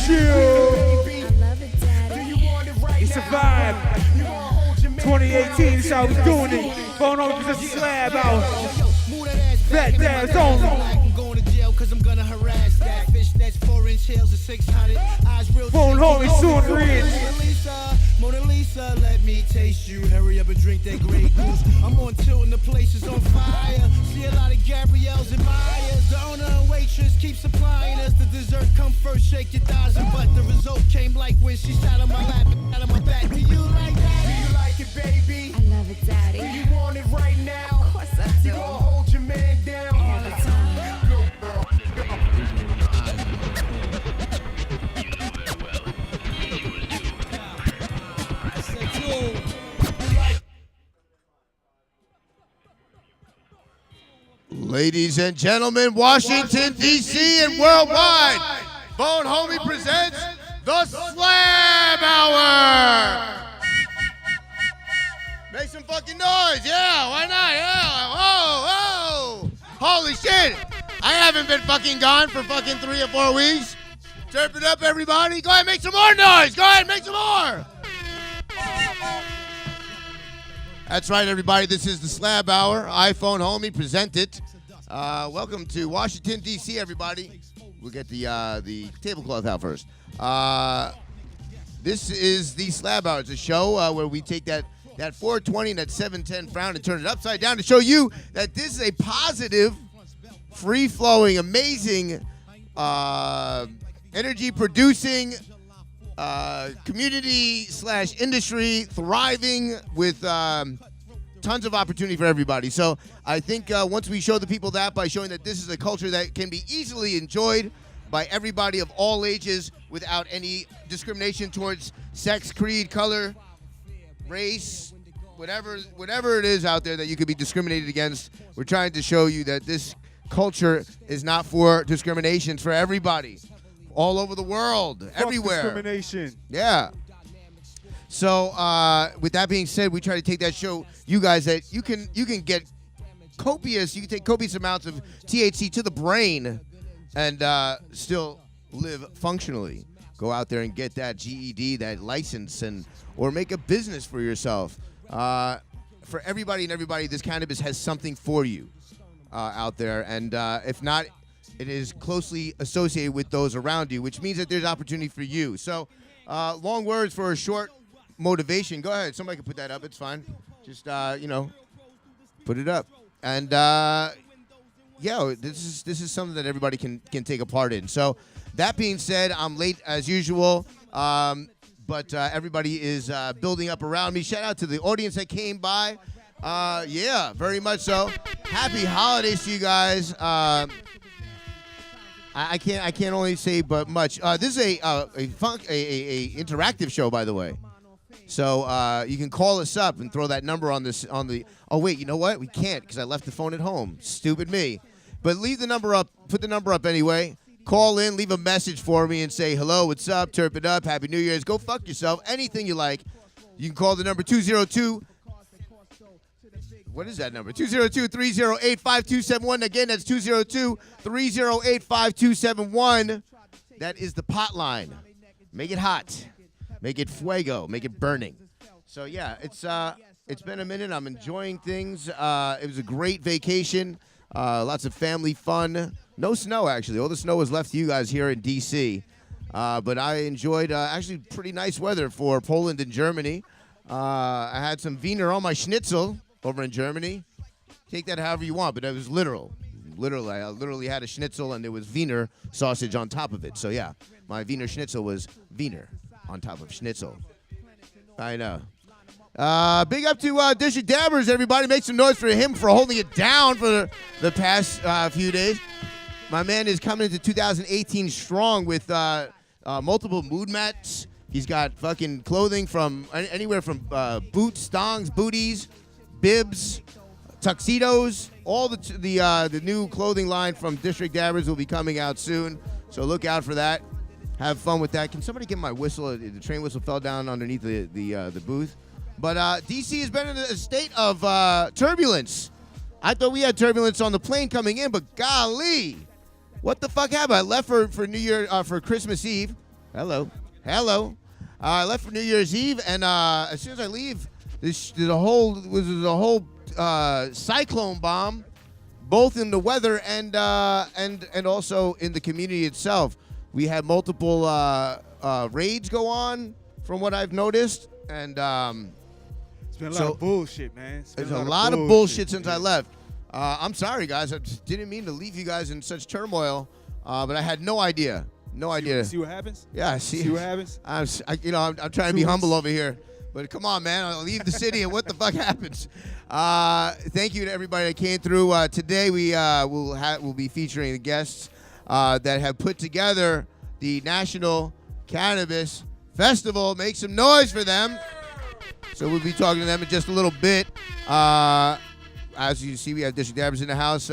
chill. He survived. 2018 is how we doing it. Phone on because it's Slab out. Fat dads only. Phone homie soon rich. Mona Lisa, let me taste you. Hurry up and drink that Grey Goose. I'm on tilt and the place is on fire. See a lot of Gabrielles and Myers. The owner and waitress keep supplying us. The dessert come first, shake your thighs and butt. The result came like when she sat on my lap and sat on my back. Do you like that? Do you like it, baby? I love it, daddy. Do you want it right now? Of course I do. You gonna hold your man down all the time. Ladies and gentlemen, Washington, D.C. and worldwide, Phone Homie presents the Slab Hour. Make some fucking noise, yeah, why not, yeah, whoa, holy shit. I haven't been fucking gone for fucking 3 or 4 weeks. Chirp it up, everybody. Go ahead, make some more noise. Go ahead, make some more. That's right, everybody. This is the Slab Hour. iPhone Homie present it. Welcome to Washington, D.C., everybody. We'll get the tablecloth out first. This is the Slab Hour. It's a show where we take that 420 and that 710 frown and turn it upside down to show you that this is a positive, free-flowing, amazing, energy-producing community/industry thriving with tons of opportunity for everybody. So I think once we show the people that by showing that this is a culture that can be easily enjoyed by everybody of all ages without any discrimination towards sex, creed, color, race, whatever it is out there that you could be discriminated against, we're trying to show you that this culture is not for discrimination. It's for everybody. All over the world, Fuck everywhere. Discrimination. Yeah. So, with that being said, we try to take that show, you guys, that you can get copious, you can take copious amounts of THC to the brain and still live functionally. Go out there and get that GED, that license, or make a business for yourself. For everybody, this cannabis has something for you out there, and if not, it is closely associated with those around you, which means that there's opportunity for you. So, long words for a short motivation. Go ahead. Somebody can put that up. It's fine. Just, put it up. And, this is something that everybody can take a part in. So, that being said, I'm late as usual, but everybody is building up around me. Shout out to the audience that came by. Yeah, very much so. Happy holidays to you guys. I can't only say but much. This is a interactive show, by the way. So you can call us up and throw that number on the. Oh wait, you know what? We can't because I left the phone at home. Stupid me. But leave the number up. Put the number up anyway. Call in, leave a message for me, and say hello, what's up, turp it up, Happy New Year's. Go fuck yourself. Anything you like. You can call the number 202. What is that number? 202-308-5271. Again, that's 202-308-5271. That is the pot line. Make it hot. Make it fuego. Make it burning. So, yeah, it's been a minute. I'm enjoying things. It was a great vacation. Lots of family fun. No snow, actually. All the snow was left to you guys here in D.C. But I enjoyed actually pretty nice weather for Poland and Germany. I had some Wiener on my schnitzel over in Germany. Take that however you want, but it was literal. Literally, I literally had a schnitzel and there was Wiener sausage on top of it. So yeah, my Wiener schnitzel was Wiener on top of schnitzel. I know. Big up to District Dabbers, everybody. Make some noise for him for holding it down for the past few days. My man is coming into 2018 strong with multiple mood mats. He's got fucking clothing from anywhere from boots, thongs, booties, bibs, tuxedos. All the new clothing line from District Dabbers will be coming out soon. So look out for that. Have fun with that. Can somebody get my whistle? The train whistle fell down underneath the booth. But DC has been in a state of turbulence. I thought we had turbulence on the plane coming in, but golly, what the fuck happened? I left for New Year for Christmas Eve. Hello. Hello. I left for New Year's Eve, and as soon as I leave, there's a whole cyclone bomb, both in the weather and also in the community itself. We had multiple raids go on, from what I've noticed, and it's been a lot of bullshit, man. There's a lot of bullshit since I left. I'm sorry, guys. I just didn't mean to leave you guys in such turmoil, but I had no idea. No idea. See what happens? Yeah, see what happens? I'm trying to be humble over here. But come on, man. I'll leave the city and what the fuck happens? Thank you to everybody that came through. Today we'll be featuring the guests that have put together the National Cannabis Festival. Make some noise for them. So we'll be talking to them in just a little bit. As you see, we have District Dabbers in the house.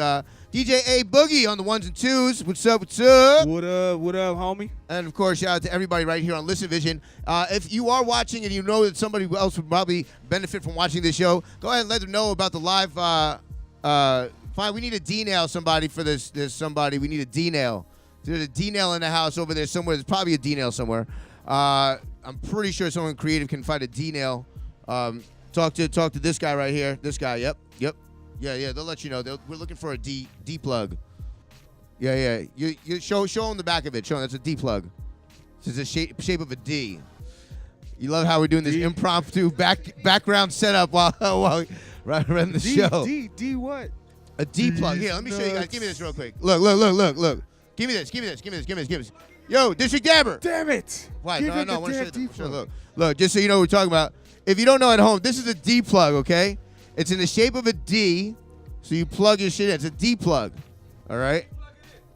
DJ A Boogie on the ones and twos. What's up? What's up? What up, homie? And, of course, shout out to everybody right here on Listen Vision. If you are watching and you know that somebody else would probably benefit from watching this show, go ahead and let them know about the live. Fine, we need a D-nail somebody for this. There's somebody. We need a D-nail. There's a D-nail in the house over there somewhere. There's probably a D-nail somewhere. I'm pretty sure someone creative can find a D-nail. Talk to this guy right here. This guy, yep. Yeah, they'll let you know. We're looking for a D plug. Yeah. You show them the back of it. Show them that's a D plug. It's the shape of a D. You love how we're doing this impromptu background setup while running the show. D what? A D plug. Here, let me show you guys. Give me this real quick. Look. Give me this. Yo, District Dabber. Damn it. Why? No, I want to show you. Look, just so you know what we're talking about. If you don't know at home, this is a D plug, okay? It's in the shape of a D, so you plug your shit in. It's a D plug, all right?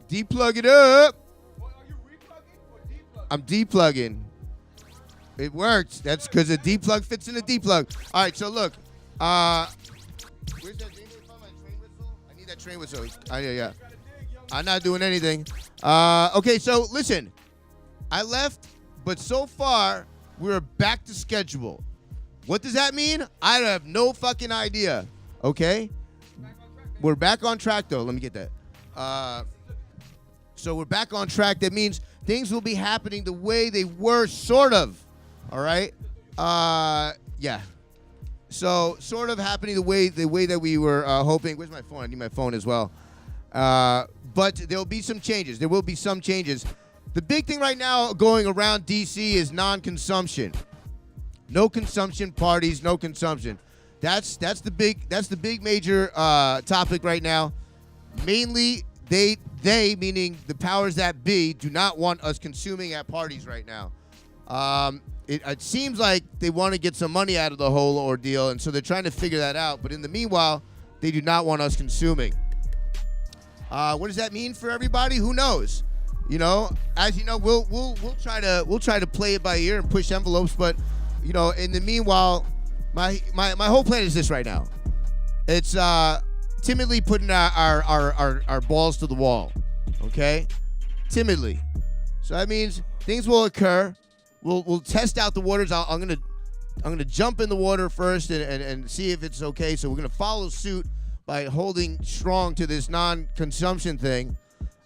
D-plug it up. Are you replugging or D-plugging? I'm D-plugging. It works. That's because a D-plug fits in a D-plug. All right, so look. Where's that train whistle? I need that train whistle. Yeah. I'm not doing anything. Okay, so listen. I left, but so far, we're back to schedule. What does that mean? I have no fucking idea. Okay? We're back on track, though. Let me get that. So we're back on track. That means things will be happening the way they were, sort of. All right? Yeah. So sort of happening the way that we were hoping. Where's my phone? I need my phone as well. But there'll be some changes. There will be some changes. The big thing right now going around D.C. is non-consumption. No consumption parties, no consumption. That's the big major topic right now. Mainly, they meaning the powers that be do not want us consuming at parties right now. It seems like they want to get some money out of the whole ordeal, and so they're trying to figure that out. But in the meanwhile, they do not want us consuming. What does that mean for everybody? Who knows? You know, as you know, we'll try to play it by ear and push envelopes, but. You know, in the meanwhile, my whole plan is this right now. It's timidly putting our balls to the wall, okay? Timidly. So that means things will occur. We'll test out the waters. I'm gonna jump in the water first and see if it's okay. So we're gonna follow suit by holding strong to this non-consumption thing,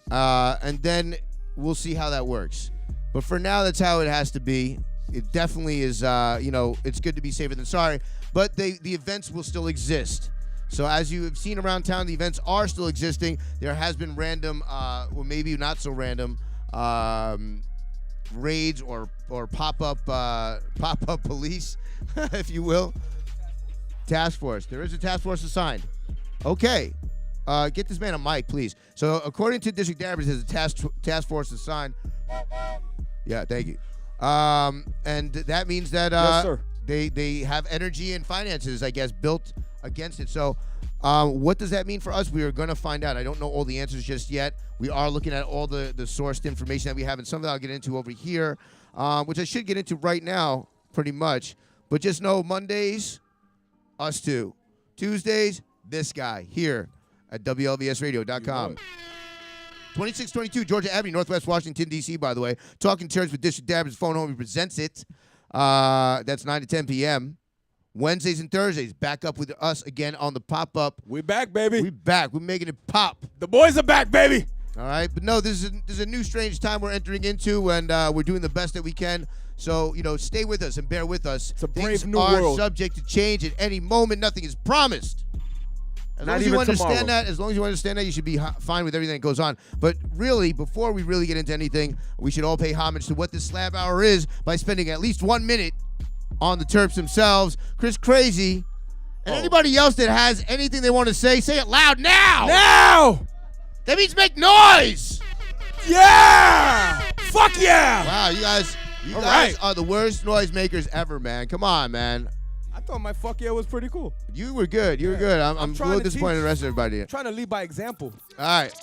and then we'll see how that works. But for now, that's how it has to be. It definitely is, it's good to be safer than sorry. But the events will still exist. So as you have seen around town, the events are still existing. There has been random, or maybe not so random, raids or pop-up police, if you will. Task force. There is a task force assigned. Okay. Get this man a mic, please. So according to District Dabbers, there's a task force assigned. Yeah, thank you. And that means that yes, sir. They have energy and finances, I guess, built against it. So what does that mean for us? We are going to find out. I don't know all the answers just yet. We are looking at all the sourced information that we have, and some of that I'll get into over here, which I should get into right now, pretty much. But just know Mondays, us two. Tuesdays, this guy here at WLVSradio.com. 2622 Georgia Avenue, Northwest Washington, D.C., by the way. Talking Church with District Dabbers. Phone Home presents it. That's 9 to 10 p.m. Wednesdays and Thursdays, back up with us again on the pop-up. We back, baby. We back. We're making it pop. The boys are back, baby. All right, but no, this is a new strange time we're entering into, and we're doing the best that we can. So, stay with us and bear with us. It's a brave Things new are world. subject to change at any moment. Nothing is promised. As long as you understand that, you should be fine with everything that goes on. But really, before we really get into anything, we should all pay homage to what this Slab Hour is by spending at least 1 minute on the Terps themselves. Chris Crazy, and anybody else that has anything they want to say it loud now! Now! That means make noise! Yeah! Fuck yeah! Wow, you guys are the worst noisemakers ever, man. Come on, man. I thought my fuck yeah was pretty cool. You were good. You were good. I'm a little disappointed in the rest of everybody. I'm trying to lead by example. All right.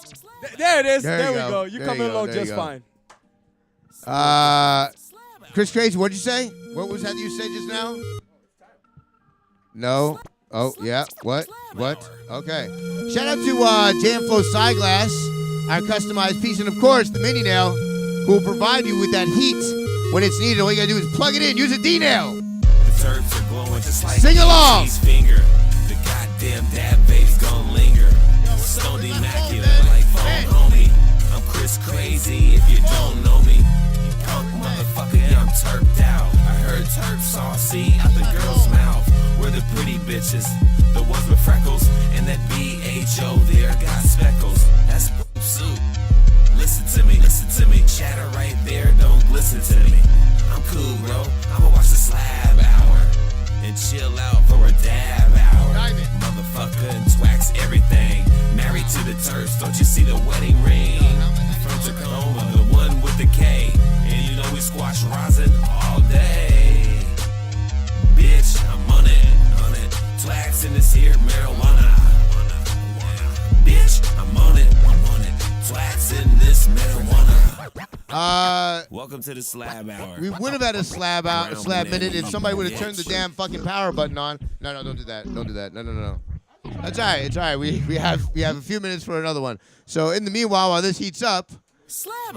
There it is. There we you go. go. You're There coming you go. along There just you go. fine. Chris Crazy, what'd you say? What was that you said just now? No. Oh, yeah. What? Okay. Shout out to Jam Flow Sideglass, our customized piece, and of course, the Mini Nail, who will provide you with that heat when it's needed. All you gotta do is plug it in. Use a D-Nail. The Terps are glowing just like Sing along. E.T.'s finger. The goddamn dab bass gon' linger. Stoned immaculate like phone homie. I'm Chris Crazy if you don't know me. You punk motherfucker, yeah, I'm terped out. I heard terp saucy out the girl's mouth. We're the pretty bitches, the ones with freckles, and that BHO there got speckles. That's soup. Listen to me, chatter right there, don't listen to me. I'm cool, bro, I'ma watch the Slab Hour and chill out for a dab hour. Motherfucker and twacks everything. Married to the Terps, don't you see the wedding ring? From Tacoma, the one with the K. And you know we squash rosin all day. Bitch, I'm on it. Twacks in this here marijuana. Bitch, I'm on it. Twacks in this marijuana. Welcome to the Slab Hour. We would have had a slab minute if somebody would have turned the damn fucking power button on. No, don't do that. No. That's all right. It's all right. We have a few minutes for another one. So in the meanwhile, while this heats up,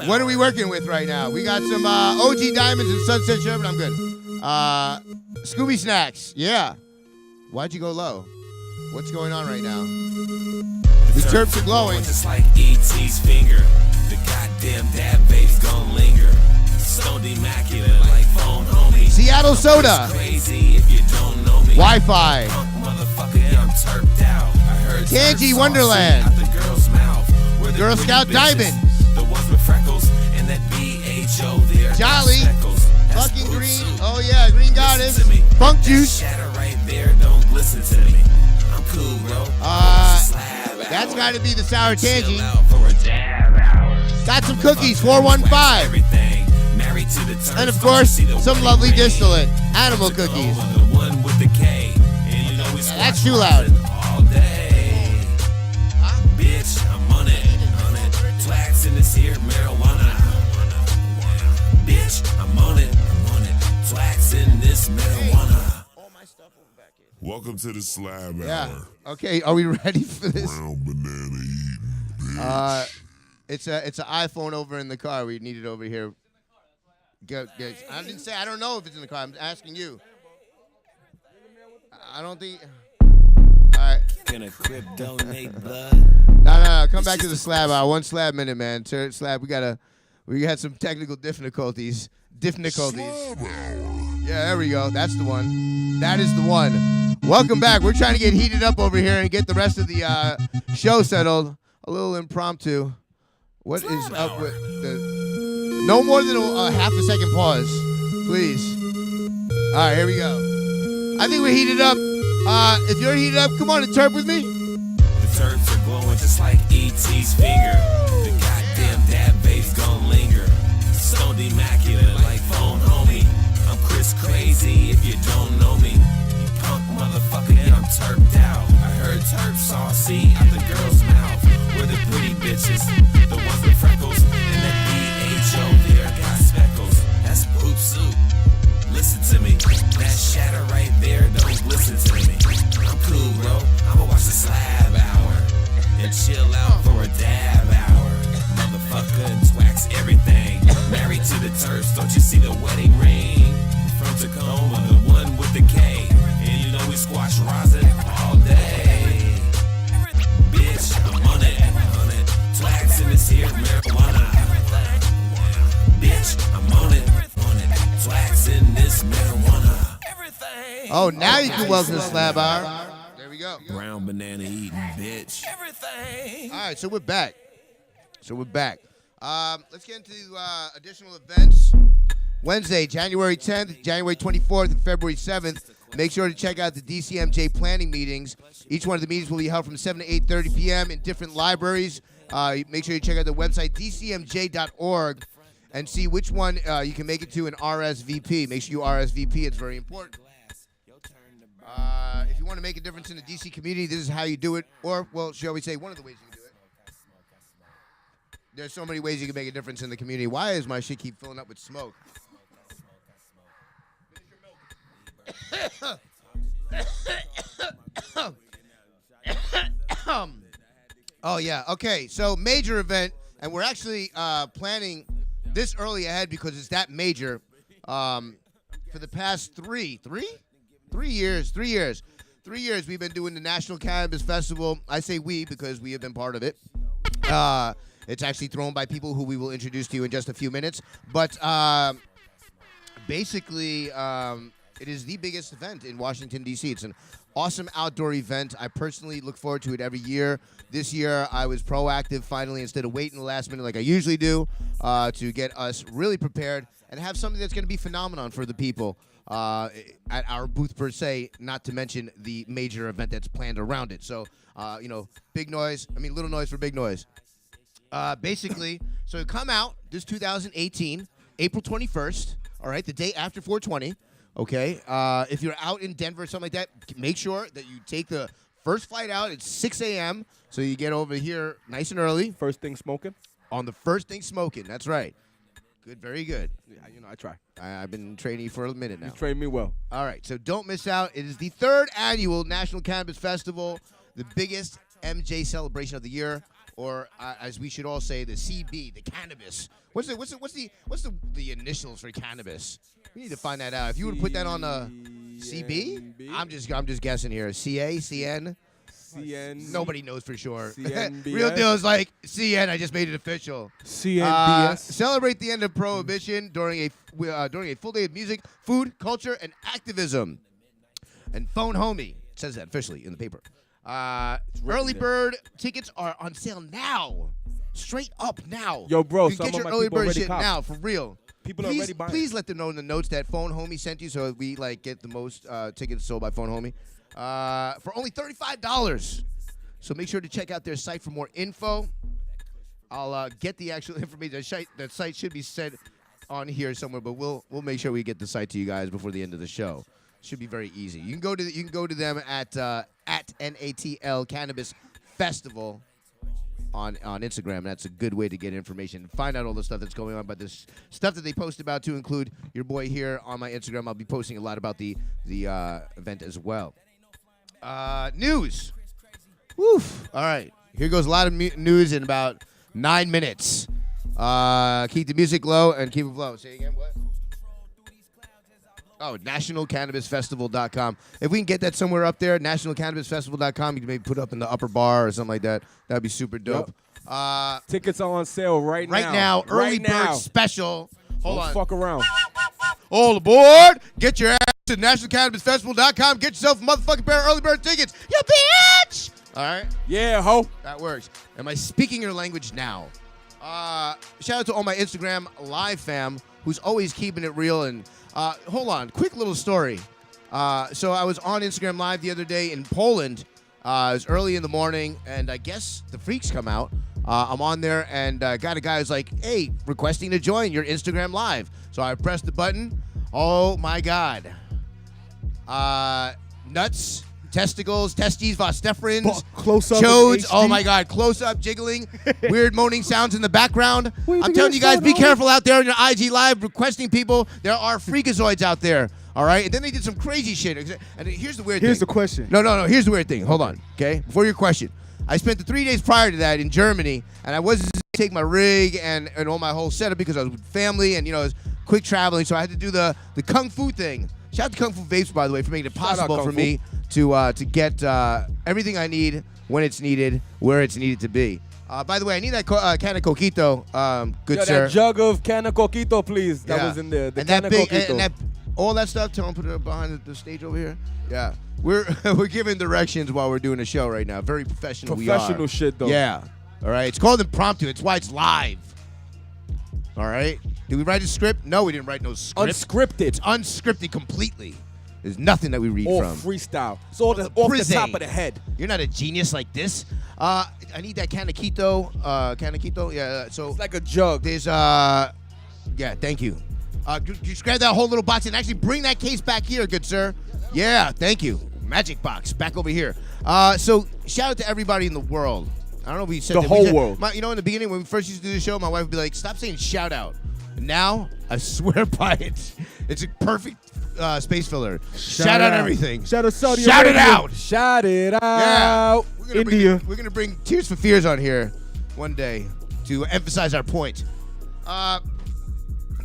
what are we working with right now? We got some OG Diamonds and Sunset Sherbet. I'm good. Scooby Snacks. Yeah. Why'd you go low? What's going on right now? The Terps are glowing. Just like E.T.'s finger. The goddamn dab bass gon' linger. Stoned immaculate like phone homie. Seattle Soda. Crazy if you don't know me. Wi-Fi. Motherfucker, yeah, I'm terped out. I heard Tangy terp Wonderland. saucy out the girl's mouth. We're the Girl pretty Scout bitches, Diamonds. the ones with freckles and that BHO there got Jolly. speckles. That's Fucking blue green. soup. Oh yeah, Green Goddess. Listen to me. Funk That Juice. shatter right there, don't listen to me. I'm cool, bro. That's got to be the Sour Tangy. Chill out for a dab hour. Got some cookies, 415. Everything. Married to the Terps, And of don't course, you see the some wedding lovely ring? distillate. Animal Tacoma, cookies. The one with the K. And you know we That's squash too loud. rosin all day. Bitch, I'm on it. Twacks in this here marijuana. Bitch, I'm on it. Twacks in this marijuana. Welcome to the Slab Yeah. Hour. Okay, are we ready for this? Brown banana eating, bitch. It's an iPhone over in the car. We need it over here. I didn't say I don't know if it's in the car. I'm asking you. I don't think. All right. Can a crib donate blood? No. Come back to the Slab Hour. 1 slab minute, man. Slab. We had some technical difficulties. Yeah, there we go. That's the one. That is the one. Welcome back. We're trying to get heated up over here and get the rest of the show settled. A little impromptu. What is up with the... No more than a half a second pause, please. All right, here we go. I think we're heated up. If you're heated up, come on and terp with me. The Terps are glowing just like E.T.'s finger. The goddamn dab bass gon' linger. Stoned immaculate like phone homie. I'm Chris Crazy if you don't know me. You punk motherfucker, yeah, I'm terped out. I heard terp saucy out the girl's mouth. We're the pretty bitches, the ones with freckles, and that BHO there got speckles. That's poop soup. Listen to me. That shatter right there, don't listen to me. I'm cool, bro. I'ma watch the Slab Hour and chill out for a dab hour. Motherfucker and twacks everything. Married to the Terps, don't you see the wedding ring? From Tacoma, the one with the K. And you know we squash rosin all day. Bitch, I'm on it. Twacks in this here Oh, now you can welcome the Slab Hour. There we go. Brown banana eating bitch. Everything. All right, so we're back. Let's get into additional events. Wednesday, January 10th, January 24th, and February 7th. Make sure to check out the DCMJ planning meetings. Each one of the meetings will be held from 7 to 8:30 p.m. in different libraries. Make sure you check out the website, dcmj.org, and see which one you can make it to an RSVP. Make sure you RSVP. It's very important. If you want to make a difference in the DC community, this is how you do it. Or, well, shall we say, one of the ways you can do it. There's so many ways you can make a difference in the community. Why does my shit keep filling up with smoke? Oh, yeah. Okay, so major event, and we're actually planning this early ahead because it's that major. For the past 3 years, we've been doing the National Cannabis Festival. I say we because we have been part of it. It's actually thrown by people who we will introduce to you in just a few minutes. But basically, it is the biggest event in Washington, D.C. It's an awesome outdoor event. I personally look forward to it every year. This year, I was proactive finally instead of waiting the last minute like I usually do to get us really prepared and have something that's going to be phenomenon for the people at our booth per se, not to mention the major event that's planned around it. So, little noise for big noise. Basically, so come out this 2018, April 21st, all right, the day after 420, okay? If you're out in Denver or something like that, make sure that you take the first flight out at 6 a.m., so you get over here nice and early. First thing smoking? On the first thing smoking, that's right. Good, very good. Yeah, I try. I've been training you for a minute now. You trained me well. All right, so don't miss out. It is the 3rd annual National Cannabis Festival, the biggest MJ celebration of the year, or as we should all say, the CB, the cannabis. What's the initials for cannabis? We need to find that out. If you would put that on CB, I'm just guessing here. CA, CN. CN. Nobody knows for sure. CNBS. Real deal is like CN. I just made it official. CNBS. Celebrate the end of prohibition during a full day of music, food, culture, and activism. And Phone Homie says that officially in the paper. Early bird tickets are on sale now. Straight up now. Yo, bro, you can get some your of my early people bird already shit copped. now for real. People are already buying. Please let them know in the notes that Phone Homie sent you, so we get the most tickets sold by Phone Homie for only $35. So make sure to check out their site for more info. I'll get the actual information. That site should be sent on here somewhere, but we'll make sure we get the site to you guys before the end of the show. Should be very easy. You can go to them at NATL Cannabis Festival on Instagram. That's a good way to get information. Find out all the stuff that's going on, but this stuff that they post about to include your boy here on my Instagram. I'll be posting a lot about the event as well. News. Woof. All right. Here goes a lot of news in about 9 minutes. Keep the music low and keep it low. Say again, what? Oh, nationalcannabisfestival.com. If we can get that somewhere up there, nationalcannabisfestival.com, you can maybe put up in the upper bar or something like that. That would be super dope. Yep. Tickets are on sale right now. Right now, early bird special. Hold on. Don't fuck around. All aboard. Get your ass to nationalcannabisfestival.com. Get yourself a motherfucking pair of early bird tickets. You bitch! All right? Yeah, ho. That works. Am I speaking your language now? Shout out to all my Instagram live fam who's always keeping it real. And hold on, quick little story. So I was on Instagram Live the other day in Poland. It was early in the morning, and I guess the freaks come out. I'm on there, and got a guy who's like, hey, requesting to join your Instagram Live. So I pressed the button. Oh, my God. Nuts. Testicles, testes, vostephrins, close up chodes. HD. Oh my God, close up, jiggling, weird moaning sounds in the background. I'm telling you get guys, be started, careful out there on your IG Live requesting people. There are freakazoids out there. All right, and then they did some crazy shit. And here's the weird thing. Here's the question. No. Here's the weird thing. Hold on, okay? Before your question, I spent the 3 days prior to that in Germany, and I wasn't take my rig and all my whole setup because I was with family and I was quick traveling, so I had to do the kung fu thing. Shout out to Kung Fu Vapes, by the way, for making it possible for me to get everything I need when it's needed, where it's needed to be. By the way, I need that can of coquito, good sir. That jug of can of coquito, please. That was in there. The and can that of big coquito. and that all that stuff. Tell them put it behind the stage over here. Yeah, we're giving directions while we're doing a show right now. Very professional. Professional shit though. Yeah. All right. It's called impromptu. It's why it's live. All right. Did we write a script? No, we didn't write no script. Unscripted. It's unscripted completely. There's nothing that we read All from. freestyle. It's all off the top of the head. You're not a genius like this. I need that Canaquito. Canaquito. Yeah. So It's like a jug. there's yeah. Thank you. Just grab that whole little box and actually bring that case back here, good sir. Yeah. Thank you. Magic box back over here. So shout out to everybody in the world. I don't know if we said The that. whole world. You know, in the beginning when we first used to do the show, my wife would be like, "Stop saying shout out." Now I swear by it. It's a perfect space filler. Shout out everything. Shout out Saudi Shout it Arabia. out. Shout it out. Yeah. India. We're gonna bring Tears for Fears on here one day to emphasize our point.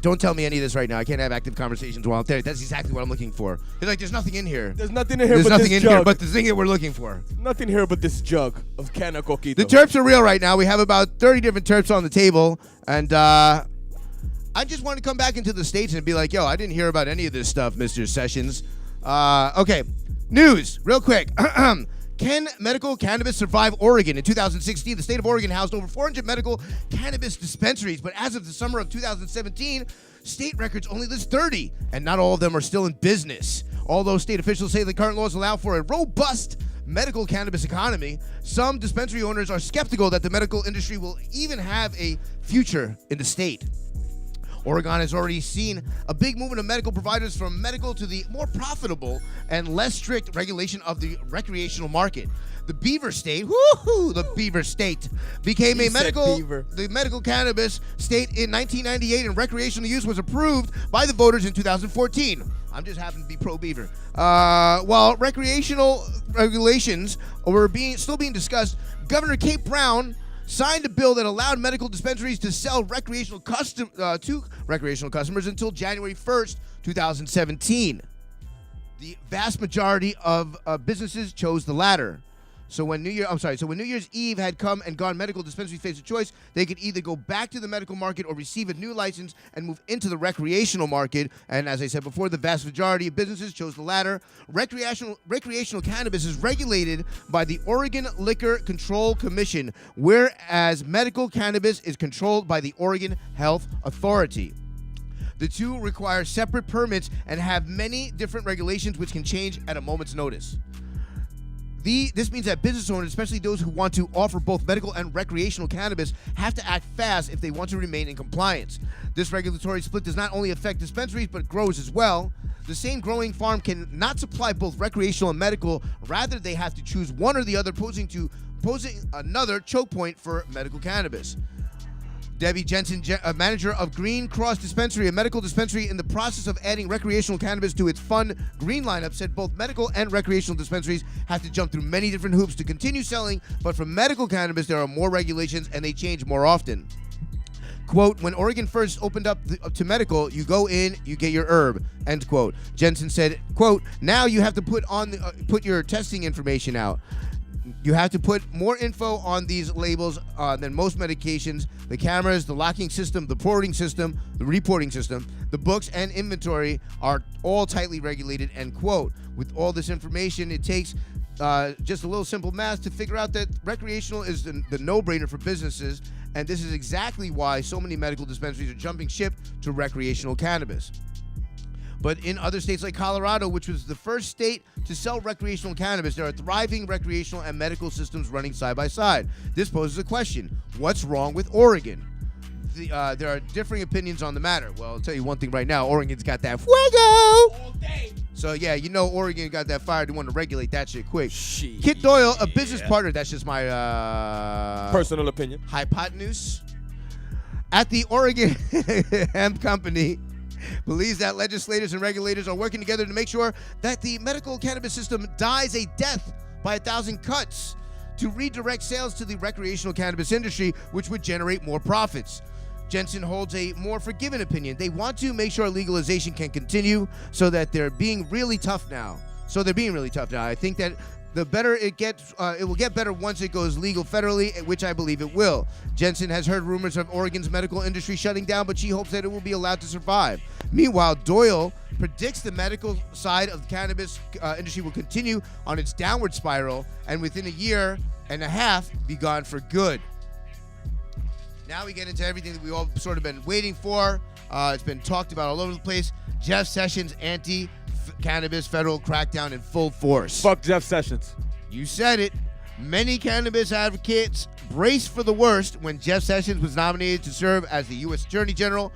Don't tell me any of this right now. I can't have active conversations while I'm there. That's exactly what I'm looking for. It's like there's nothing in here. There's nothing in here There's but nothing this in here jug. but the thing that we're looking for. Nothing here but this jug of Cana Coquito. The terps are real right now. We have about 30 different terps on the table, and I just want to come back into the States and be like, yo, I didn't hear about any of this stuff, Mr. Sessions. Okay, news, real quick. Can medical cannabis survive Oregon? In 2016, the state of Oregon housed over 400 medical cannabis dispensaries, but as of the summer of 2017, state records only list 30, and not all of them are still in business. Although state officials say the current laws allow for a robust medical cannabis economy, some dispensary owners are skeptical that the medical industry will even have a future in the state. Oregon has already seen a big movement of medical providers from medical to the more profitable and less strict regulation of the recreational market. The Beaver State, woohoo, the Beaver State became He a said beaver. the medical cannabis state in 1998, and recreational use was approved by the voters in 2014. I'm just happen to be pro-beaver. While recreational regulations were still being discussed, Governor Kate Brown signed a bill that allowed medical dispensaries to sell to recreational customers until January 1st, 2017. The vast majority of businesses chose the latter. So when New Year's Eve had come and gone, medical dispensaries faced a choice. They could either go back to the medical market or receive a new license and move into the recreational market. And as I said before, the vast majority of businesses chose the latter. Recreational cannabis is regulated by the Oregon Liquor Control Commission, whereas medical cannabis is controlled by the Oregon Health Authority. The two require separate permits and have many different regulations which can change at a moment's notice. This means that business owners, especially those who want to offer both medical and recreational cannabis, have to act fast if they want to remain in compliance. This regulatory split does not only affect dispensaries, but grows as well. The same growing farm can not supply both recreational and medical. Rather, they have to choose one or the other, posing another choke point for medical cannabis. Debbie Jensen, manager of Green Cross Dispensary, a medical dispensary in the process of adding recreational cannabis to its Fun Green lineup, said both medical and recreational dispensaries have to jump through many different hoops to continue selling, but for medical cannabis, there are more regulations and they change more often. Quote, when Oregon first opened up to medical, you go in, you get your herb, end quote. Jensen said, quote, now you have to put your testing information out. You have to put more info on these labels than most medications. The cameras, the locking system, the reporting system, the books and inventory are all tightly regulated, end quote. With all this information, it takes just a little simple math to figure out that recreational is the no-brainer for businesses, and this is exactly why so many medical dispensaries are jumping ship to recreational cannabis. But in other states like Colorado, which was the first state to sell recreational cannabis, there are thriving recreational and medical systems running side by side. This poses a question. What's wrong with Oregon? There are differing opinions on the matter. Well, I'll tell you one thing right now. Oregon's got that fuego! All day. So, yeah, you know Oregon got that fire. They want to regulate that shit quick. Shit. Kit Doyle, a business partner. That's just my personal opinion. Hypotenuse. At the Oregon Hemp Company, believes that legislators and regulators are working together to make sure that the medical cannabis system dies a death by 1,000 cuts to redirect sales to the recreational cannabis industry, which would generate more profits. Jensen holds a more forgiving opinion. They want to make sure legalization can continue so that they're being really tough now. I think that the better it gets. It will get better once it goes legal federally, which I believe it will. Jensen has heard rumors of Oregon's medical industry shutting down, but she hopes that it will be allowed to survive. Meanwhile, Doyle predicts the medical side of the cannabis industry will continue on its downward spiral and within a year and a half be gone for good. Now we get into everything that we all sort of been waiting for. It's been talked about all over the place. Jeff Sessions' anti-cannabis federal crackdown in full force. Fuck Jeff Sessions. You said it. Many cannabis advocates braced for the worst when Jeff Sessions was nominated to serve as the U.S. Attorney General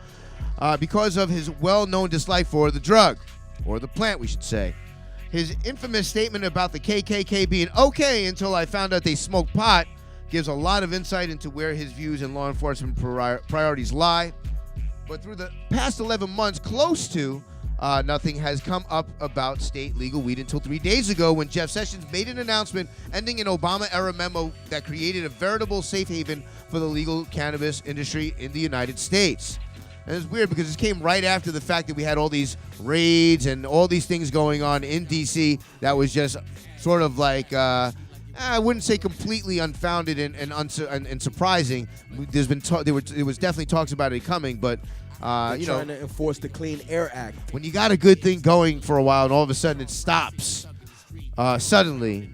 because of his well-known dislike for the drug, or the plant, we should say. His infamous statement about the KKK being okay until I found out they smoke pot gives a lot of insight into where his views and law enforcement priorities lie. But through the past 11 months, close to nothing has come up about state legal weed until 3 days ago when Jeff Sessions made an announcement ending an Obama-era memo that created a veritable safe haven for the legal cannabis industry in the United States. And it's weird because this came right after the fact that we had all these raids and all these things going on in D.C. that was just sort of like... I wouldn't say completely unfounded and surprising. There was definitely talks about it coming, but Trying to enforce the Clean Air Act. When you got a good thing going for a while and all of a sudden it stops, suddenly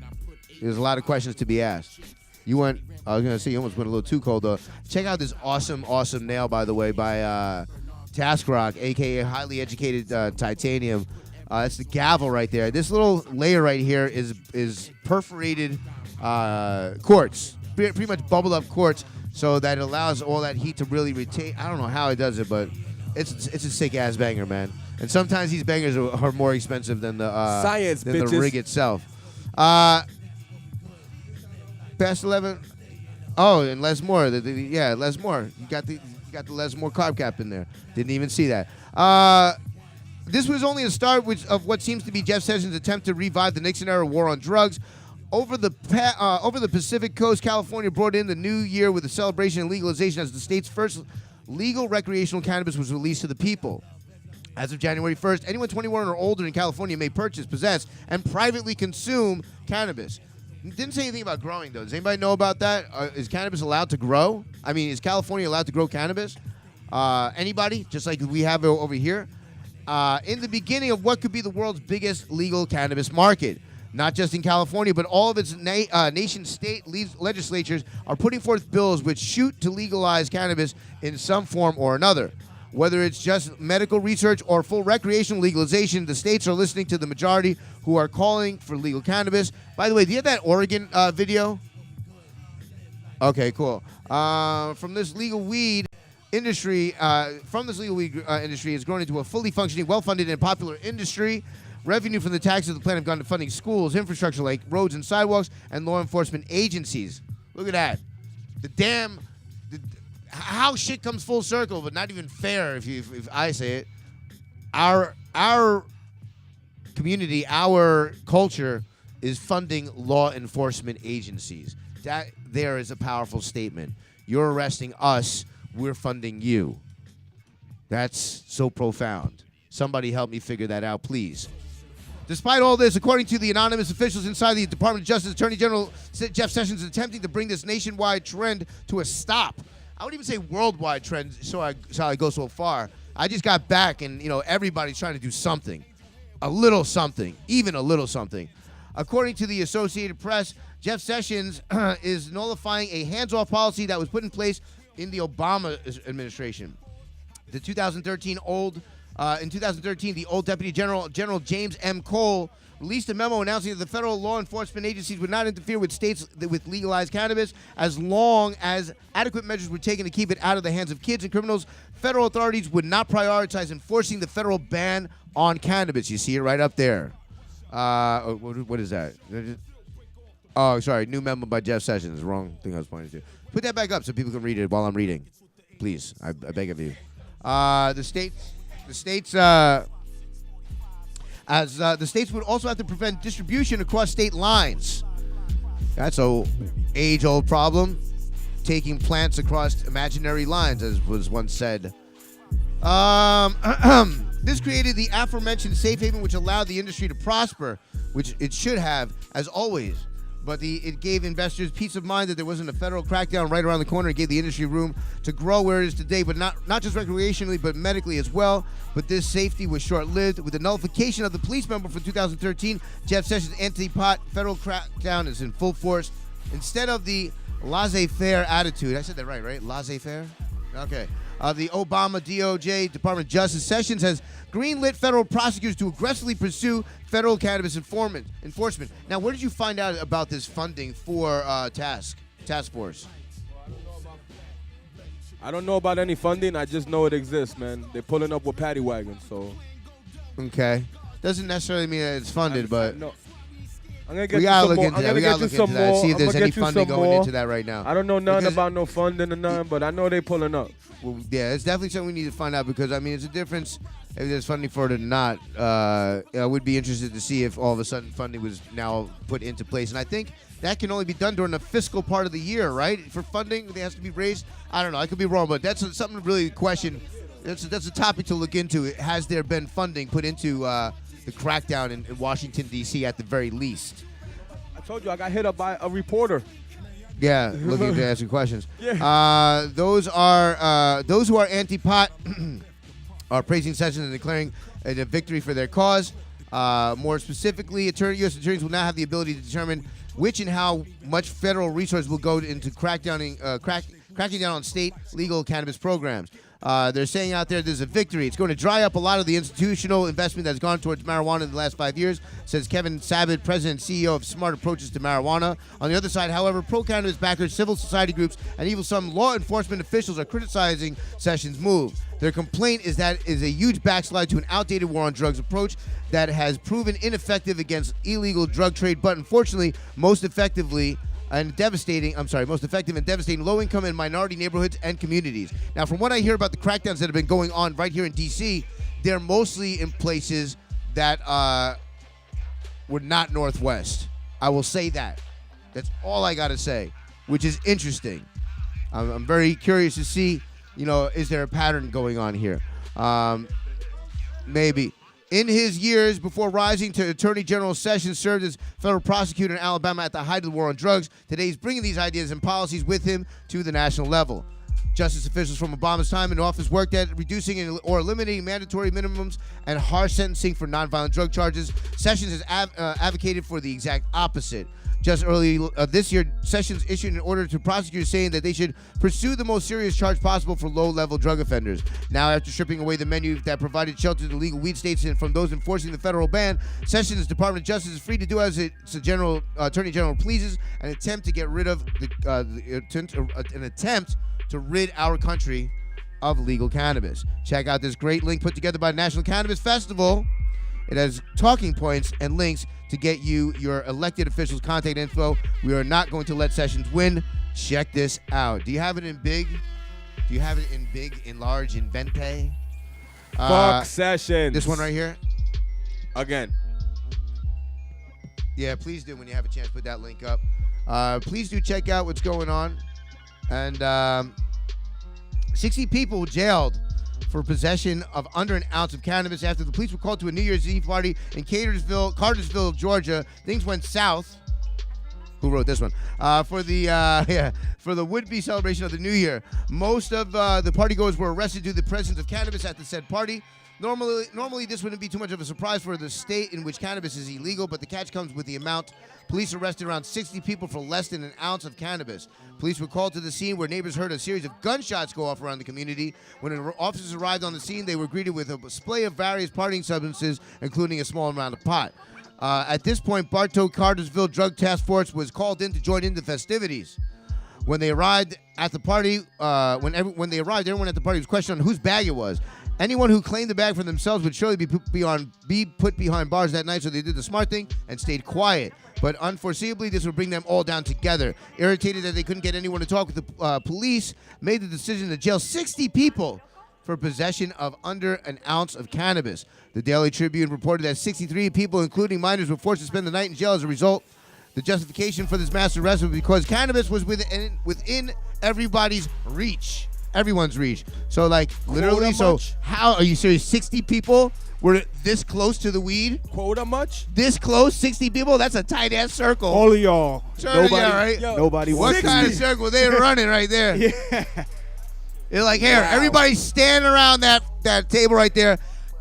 there's a lot of questions to be asked. I was gonna say you almost went a little too cold though. Check out this awesome nail, by the way, by Task Rock, aka Highly Educated Titanium. That's the gavel right there. This little layer right here is perforated quartz, pretty much bubbled up quartz, so that it allows all that heat to really retain. I don't know how it does it, but it's a sick ass banger, man. And sometimes these bangers are more expensive than the science, than bitches. the rig itself. Past 11. Oh, and Les Moore. Les Moore. You got the Les Moore carb cap in there. Didn't even see that. This was only a start of what seems to be Jeff Sessions' attempt to revive the Nixon-era war on drugs. Over the Pacific Coast, California brought in the new year with a celebration and legalization as the state's first legal recreational cannabis was released to the people. As of January 1st, anyone 21 or older in California may purchase, possess, and privately consume cannabis. Didn't say anything about growing, though. Does anybody know about that? Is cannabis allowed to grow? I mean, is California allowed to grow cannabis? Anybody? Just like we have over here? In the beginning of what could be the world's biggest legal cannabis market. Not just in California, but all of its nation-state legislatures are putting forth bills which shoot to legalize cannabis in some form or another. Whether it's just medical research or full recreational legalization, the states are listening to the majority who are calling for legal cannabis. By the way, do you have that Oregon video? Okay, cool. From this legal weed industry has grown into a fully functioning, well-funded, and popular industry. Revenue from the taxes of the plant have gone to funding schools, infrastructure like roads and sidewalks, and law enforcement agencies. Look at that. How shit comes full circle, but not even fair if I say it. Our community, our culture is funding law enforcement agencies. That there is a powerful statement. You're arresting us, we're funding you. That's so profound. Somebody help me figure that out, please. Despite all this, according to the anonymous officials inside the Department of Justice, Attorney General Jeff Sessions is attempting to bring this nationwide trend to a stop. I would even say worldwide trend, so I go so far. I just got back, and everybody's trying to do something. A little something. Even a little something. According to the Associated Press, Jeff Sessions is nullifying a hands-off policy that was put in place in the Obama administration. In 2013, the old Deputy General James M. Cole released a memo announcing that the federal law enforcement agencies would not interfere with states with legalized cannabis as long as adequate measures were taken to keep it out of the hands of kids and criminals. Federal authorities would not prioritize enforcing the federal ban on cannabis. You see it right up there. What is that? Oh, sorry. New memo by Jeff Sessions. Wrong thing I was pointing to. Put that back up so people can read it while I'm reading. Please. I beg of you. The states would also have to prevent distribution across state lines. That's a age-old problem. Taking plants across imaginary lines, as was once said. This created the aforementioned safe haven, which allowed the industry to prosper. which it should have, as always. But it gave investors peace of mind that there wasn't a federal crackdown right around the corner. It gave the industry room to grow where it is today, but not just recreationally, but medically as well. But this safety was short-lived. With the nullification of the police memo from 2013, Jeff Sessions' anti-pot federal crackdown is in full force. Instead of the laissez-faire attitude, I said that right? Laissez-faire? Okay. The Obama DOJ, Department of Justice, Sessions has greenlit federal prosecutors to aggressively pursue federal cannabis enforcement. Now, where did you find out about this funding for task force? I don't know about any funding. I just know it exists, man. They're pulling up with paddy wagons, so. Okay. Doesn't necessarily mean that it's funded, but no. I'm gonna get we you gotta some look more. into I'm that. gonna We get gotta you look some into that. more. See if I'm there's gonna any get you funding some going more. into that right now. I don't know nothing Because- about no funding or nothing, but I know they pulling up. Well, yeah, it's definitely something we need to find out because, I mean, it's a difference if there's funding for it or not. I would be interested to see if all of a sudden funding was now put into place. And I think that can only be done during the fiscal part of the year, right? For funding, it has to be raised. I don't know. I could be wrong, but that's something to really question. That's a topic to look into. Has there been funding put into the crackdown in Washington, D.C. at the very least? I told you I got hit up by a reporter. Yeah, looking to ask you questions. Yeah. Those who are anti-pot are praising Sessions and declaring it a victory for their cause. More specifically, U.S. attorneys will now have the ability to determine which and how much federal resources will go into cracking down on state legal cannabis programs. They're saying out there there's a victory. It's going to dry up a lot of the institutional investment that's gone towards marijuana in the last 5 years, says Kevin Sabet, president and CEO of Smart Approaches to Marijuana. On the other side, however, pro-cannabis backers, civil society groups, and even some law enforcement officials are criticizing Sessions' move. Their complaint is that it is a huge backslide to an outdated war on drugs approach that has proven ineffective against illegal drug trade, but unfortunately, most effective and devastating low-income and minority neighborhoods and communities. Now, from what I hear about the crackdowns that have been going on right here in D.C., they're mostly in places that were not Northwest. I will say that. That's all I got to say, which is interesting. I'm very curious to see, is there a pattern going on here? Maybe. In his years before rising to Attorney General, Sessions served as federal prosecutor in Alabama at the height of the war on drugs. Today, he's bringing these ideas and policies with him to the national level. Justice officials from Obama's time in office worked at reducing or eliminating mandatory minimums and harsh sentencing for nonviolent drug charges. Sessions has advocated for the exact opposite. Just early this year, Sessions issued an order to prosecutors saying that they should pursue the most serious charge possible for low-level drug offenders. Now, after stripping away the menu that provided shelter to legal weed states and from those enforcing the federal ban, Sessions' Department of Justice is free to do as Attorney General pleases, an attempt to get rid of an attempt to rid our country of legal cannabis. Check out this great link put together by National Cannabis Festival. It has talking points and links to get you your elected officials' contact info. We are not going to let Sessions win. Check this out. Do you have it in big? Do you have it in big, in large, in Vente? Fuck Sessions. This one right here? Again. Yeah, please do when you have a chance. Put that link up. Please do check out what's going on. And 60 people jailed for possession of under an ounce of cannabis after the police were called to a New Year's Eve party in Cartersville, Georgia. Things went south. Who wrote this one? For the would-be celebration of the New Year. Most of the partygoers were arrested due to the presence of cannabis at the said party. Normally, this wouldn't be too much of a surprise for the state in which cannabis is illegal, but the catch comes with the amount. Police arrested around 60 people for less than an ounce of cannabis. Police were called to the scene where neighbors heard a series of gunshots go off around the community. When officers arrived on the scene, they were greeted with a display of various partying substances, including a small amount of pot. At this point, Bartow Cartersville Drug Task Force was called in to join in the festivities. When they arrived at the party, everyone at the party was questioned on whose bag it was. Anyone who claimed the bag for themselves would surely be put behind bars that night, so they did the smart thing and stayed quiet. But unforeseeably, this would bring them all down together. Irritated that they couldn't get anyone to talk with the police, made the decision to jail 60 people for possession of under an ounce of cannabis. The Daily Tribune reported that 63 people, including minors, were forced to spend the night in jail as a result. The justification for this mass arrest was because cannabis was within everybody's reach. everyone's reach. So like literally, how are you serious? 60 people were this close to the weed? Quota much? This close, 60 people? That's a tight ass circle. All of y'all. Nobody, yeah, right? Nobody What wants kind of circle? They're running right there. Yeah. They're like, here, everybody stand around that table right there.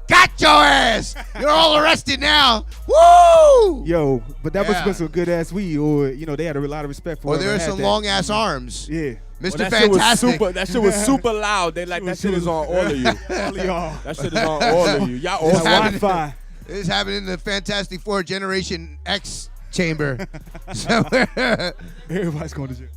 Got your ass! You're all arrested now. Woo! Yo, but that must have been some good ass weed, or they had a lot of respect for. Or there are some long ass arms. Yeah. Mr. Fantastic. That shit was super loud. They like that shit is on all of you. All of y'all. That shit is on all of you. Y'all all Wi-Fi. This is happening in the Fantastic Four Generation X chamber. Somewhere. Everybody's going to jail.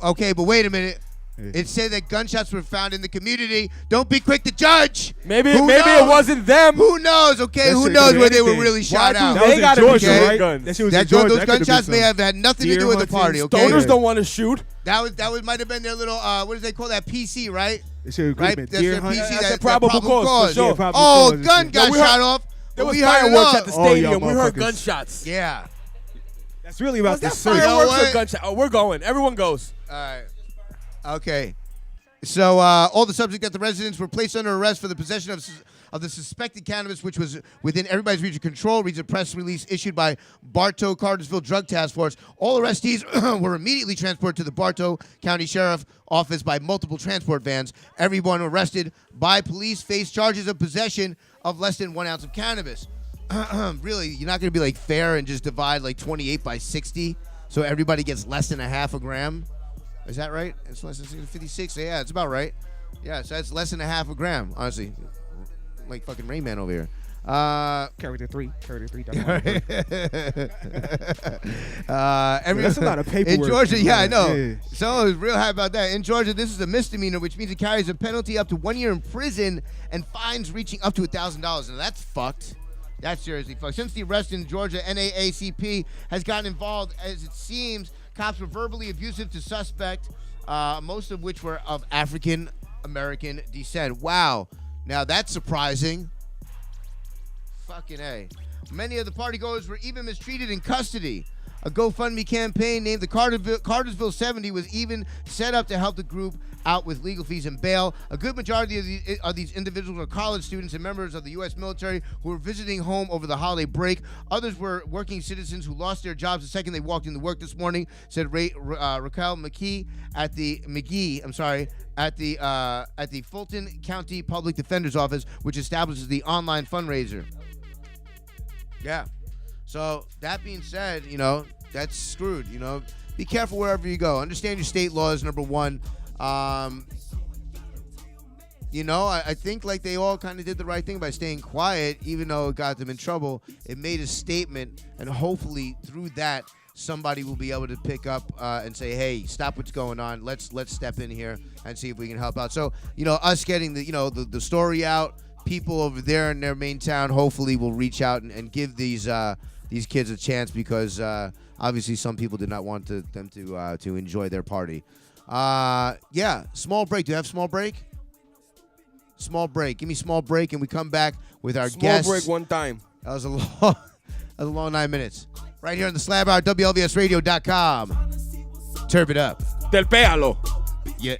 Okay, but wait a minute. It said that gunshots were found in the community. Don't be quick to judge. Maybe it wasn't them. Who knows? Okay, who knows where they were really shot out? That was in Georgia, right? Guns. That shit was in Georgia. Those gunshots may have had nothing to do with the party. Okay, stoners don't want to shoot. That might have been their little what do they call that PC, right? Right, That's their PC. That's That's a probable cause. For sure. Yeah, oh, cause gun got shot off. There was we heard fireworks it at the all. stadium. We heard motherfuckers. gunshots. Yeah. That's really about the Was that search. fireworks what? or gunshot? Oh, we're going. Everyone goes. All right. Okay. So all the subject at the residence were placed under arrest for the possession of the suspected cannabis, which was within everybody's reach of control, reads a press release issued by Bartow Cartersville Drug Task Force. All arrestees were immediately transported to the Bartow County Sheriff Office by multiple transport vans. Everyone arrested by police faced charges of possession of less than 1 ounce of cannabis. Really, you're not going to be like fair and just divide like 28 by 60 so everybody gets less than a half a gram? Is that right? It's less than 56. So yeah, it's about right. Yeah, so that's less than a half a gram, honestly. Like fucking Rain Man over here. Character 3. That's a lot of paperwork. In Georgia, yeah, I know. Yeah. Someone was real happy about that. In Georgia, this is a misdemeanor, which means it carries a penalty up to 1 year in prison and fines reaching up to $1,000. Now that's fucked. That's seriously fucked. Since the arrest in Georgia, NAACP has gotten involved, as it seems. Cops were verbally abusive to suspect, most of which were of African American descent. Wow. Now that's surprising. Fucking A. Many of the partygoers were even mistreated in custody. A GoFundMe campaign named the Cartersville 70 was even set up to help the group out with legal fees and bail. A good majority of these individuals were college students and members of the U.S. military who were visiting home over the holiday break. Others were working citizens who lost their jobs the second they walked into work this morning, said Raquel McGee at the Fulton County Public Defender's Office, which establishes the online fundraiser. Yeah. So that being said, that's screwed. Be careful wherever you go. Understand your state laws, number one. I think like they all kind of did the right thing by staying quiet, even though it got them in trouble. It made a statement, and hopefully through that, somebody will be able to pick up and say, "Hey, stop what's going on. Let's step in here and see if we can help out." So, us getting the story out, people over there in their main town hopefully will reach out and give these kids a chance because obviously some people did not want them to enjoy their party. Small break. Do you have small break? Small break. Give me small break, and we come back with our guests. Small break one time. That was a long 9 minutes. Right here on the Slab Hour, WLVSradio.com. Turb it up. Del péalo. Yeah.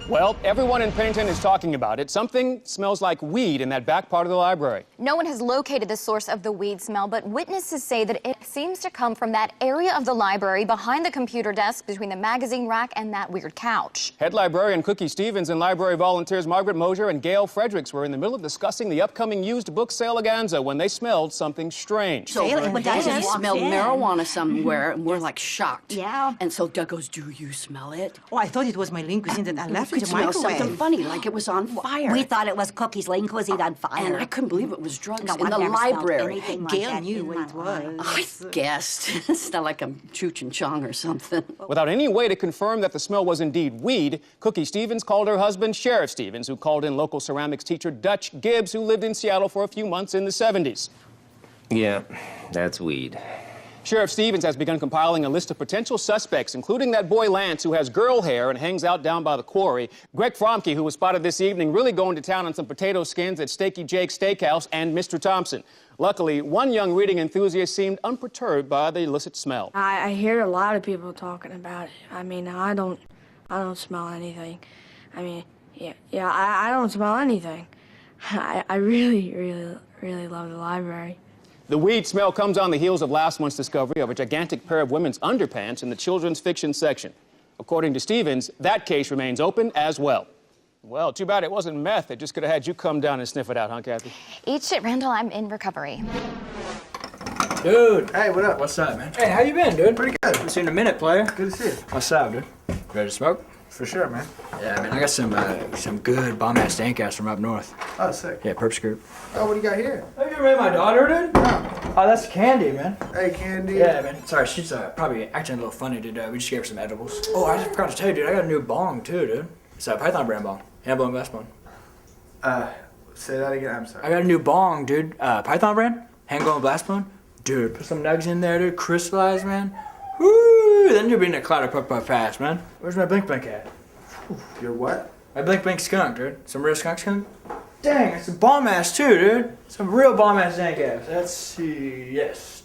Well, everyone in Pennington is talking about it. Something smells like weed in that back part of the library. No one has located the source of the weed smell, but witnesses say that it seems to come from that area of the library behind the computer desk between the magazine rack and that weird couch. Head librarian Cookie Stevens and library volunteers Margaret Mosier and Gail Fredericks were in the middle of discussing the upcoming used book sale when they smelled something strange. So he smelled marijuana somewhere, and we're like shocked. Yeah. And so Doug goes, "Do you smell it?" Oh, I thought it was my lean cuisine that I left in It the smells microwave. something funny, like it was on fire. We thought it was Cookie's lean cuisine on fire. And I couldn't believe it was drugs No, in I've the never smelled library. anything like Gail that knew in what my it was. life. I guessed. It's not like I'm Cheech and Chong or something. Without any way to confirm that the smell was indeed weed, Cookie Stevens called her husband Sheriff Stevens, who called in local ceramics teacher Dutch Gibbs, who lived in Seattle for a few months in the 70s. Yeah, that's weed. Sheriff Stevens has begun compiling a list of potential suspects, including that boy Lance, who has girl hair and hangs out down by the quarry, Greg Fromke, who was spotted this evening really going to town on some potato skins at Steaky Jake's Steakhouse, and Mr. Thompson. Luckily, one young reading enthusiast seemed unperturbed by the illicit smell. I hear a lot of people talking about it. I mean, I don't smell anything. I mean, I don't smell anything. I really love the library. The weed smell comes on the heels of last month's discovery of a gigantic pair of women's underpants in the children's fiction section. According to Stevens, that case remains open as well. Well, too bad it wasn't meth. It just could have had you come down and sniff it out, huh, Kathy? Eat shit, Randall. I'm in recovery. Dude. Hey, what up? What's up, man? Hey, how you been, dude? Pretty good. It's in a minute, player. Good to see you. What's up, dude? Ready to smoke? For sure, man. Yeah, man, I got some good bomb-ass dank ass from up north. Oh, sick. Yeah, perp scoop. Oh, what do you got here? Have you ever met my daughter, dude? No. Oh, that's Candy, man. Hey, Candy. Yeah, man. Sorry, she's probably acting a little funny, dude. We just gave her some edibles. Oh, I just forgot to tell you, dude. I got a new bong, too, dude. It's a Python brand bong. Handblown glass bong. Say that again. I'm sorry. I got a new bong, dude. Python brand. Handblown glass bong. Dude, put some nugs in there, dude. Crystallized, man. Woo! Then you'll be in a cloud of puff fast, man. Where's my blink blink at? Your what? My blink blink skunk, dude. Some real skunk. Dang, it's a bomb ass too, dude. Some real bomb ass dank ass. Let's see. Yes.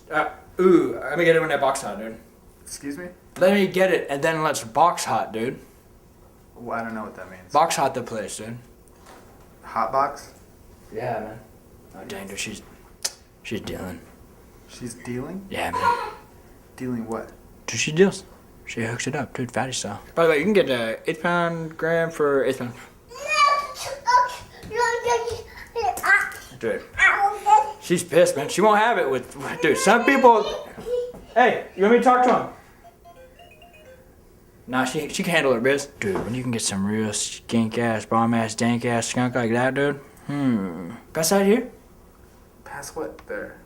Ooh, let me get it when that box hot, dude. Excuse me? Let me get it and then let's box hot, dude. Well, I don't know what that means. Box hot the place, dude. Hot box? Yeah, man. Oh dang, dude, she's dealing. She's dealing? Yeah, man. Dealing what? Dude, she deals. She hooks it up, dude, fatty style. By the way, you can get 8 pound gram for 8 pound. Dude, she's pissed, man. She won't have it with, dude, some people. Hey, you want me to talk to him? Nah, she can handle her biz. Dude, when you can get some real skink ass, bomb ass, dank ass skunk like that, dude. Pass out here? Pass what? There.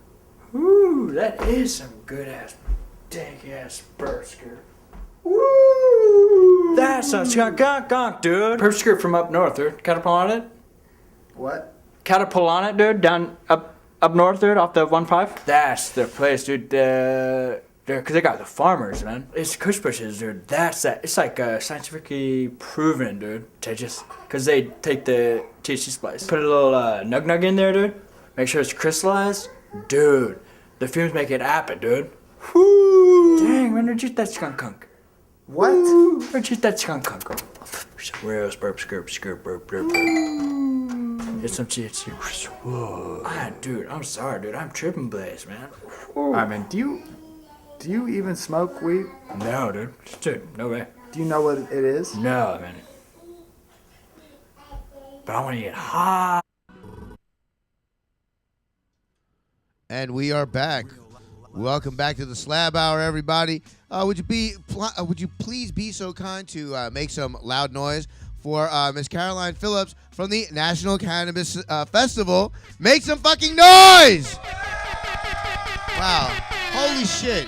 Ooh, that is some good ass, dank ass burp skirt. Woo! That's a skunk, dude. Perp skirt from up north, dude. Catapult on it. What? Catapult on it, dude. Down up north, dude, off the 1-5. That's the place, dude. Cause they got the farmers, man. It's kush bushes, dude. That's that. It's like scientifically proven, dude. To just, cause they take the THC splice, put a little nug in there, dude. Make sure it's crystallized, dude. The fumes make it happen, dude. Whoo! Dang, man, where'd you get that skunk? What? Where'd you get that skunk? Real burp, skirt, burp. It's some THC. Whoa. Dude, I'm sorry, dude. I'm tripping blaze, man. Alright, man, do you even smoke weed? No, dude. Dude, no way. Do you know what it is? No, man. But I want to get high. And we are back. Welcome back to the Slab Hour, everybody. Would you please be so kind to make some loud noise for Miss Caroline Phillips from the National Cannabis Festival? Make some fucking noise! Wow. Holy shit.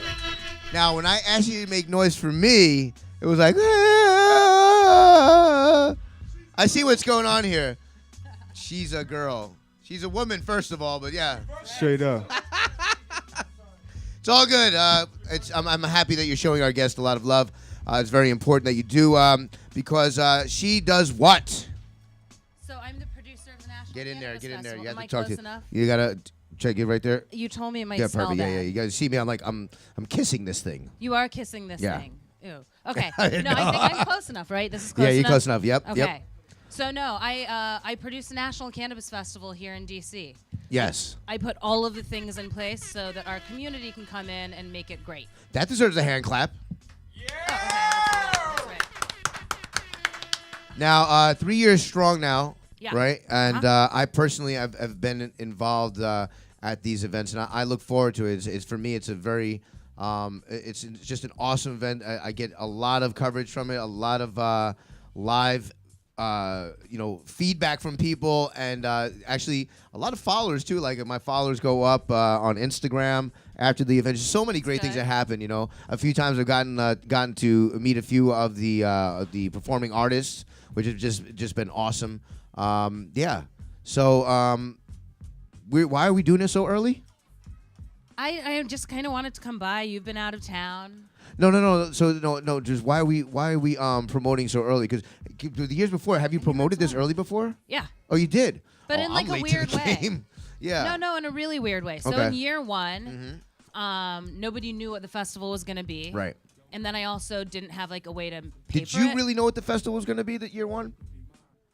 Now, when I asked you to make noise for me, it was like, ah. I see what's going on here. She's a girl. She's a woman, first of all, but yeah. Straight up. It's all good. I'm happy that you're showing our guest a lot of love. It's very important that you do because she does what? So I'm the producer of the National Get in there. Festival. You have Am to I talk close to. enough? You gotta check it right there. You told me it might Yeah, smell perfect. bad. Yeah. You guys see me? I'm kissing this thing. You are kissing this Yeah. thing. Ew. Okay. I No, know. I think I'm close enough, right? This is close Yeah, enough? you're close enough. Yep. Okay. Yep. So no, I produce the National Cannabis Festival here in DC. Yes. I put all of the things in place so that our community can come in and make it great. That deserves a hand clap. That's right. Now, 3 years strong now, Yeah. right? And I personally have been involved at these events, and I look forward to it. It's for me, it's a very, it's just an awesome event. I get a lot of coverage from it, a lot of live, feedback from people, and actually a lot of followers too. Like my followers go up on Instagram after the event. Just so many great things that happen. You know, a few times I've gotten to meet a few of the performing artists, which have just been awesome. Yeah. So why are we doing this so early? I just kind of wanted to come by. You've been out of town. No. So no. Just why are we promoting so early? Because the years before, have you promoted this early before? Yeah. Oh, you did. But in like I'm a late to weird the way. game. Yeah. No, in a really weird way. So Okay. in year one, nobody knew what the festival was going to be. Right. And then I also didn't have like a way to paper Did you it. really know what the festival was going to be that year one?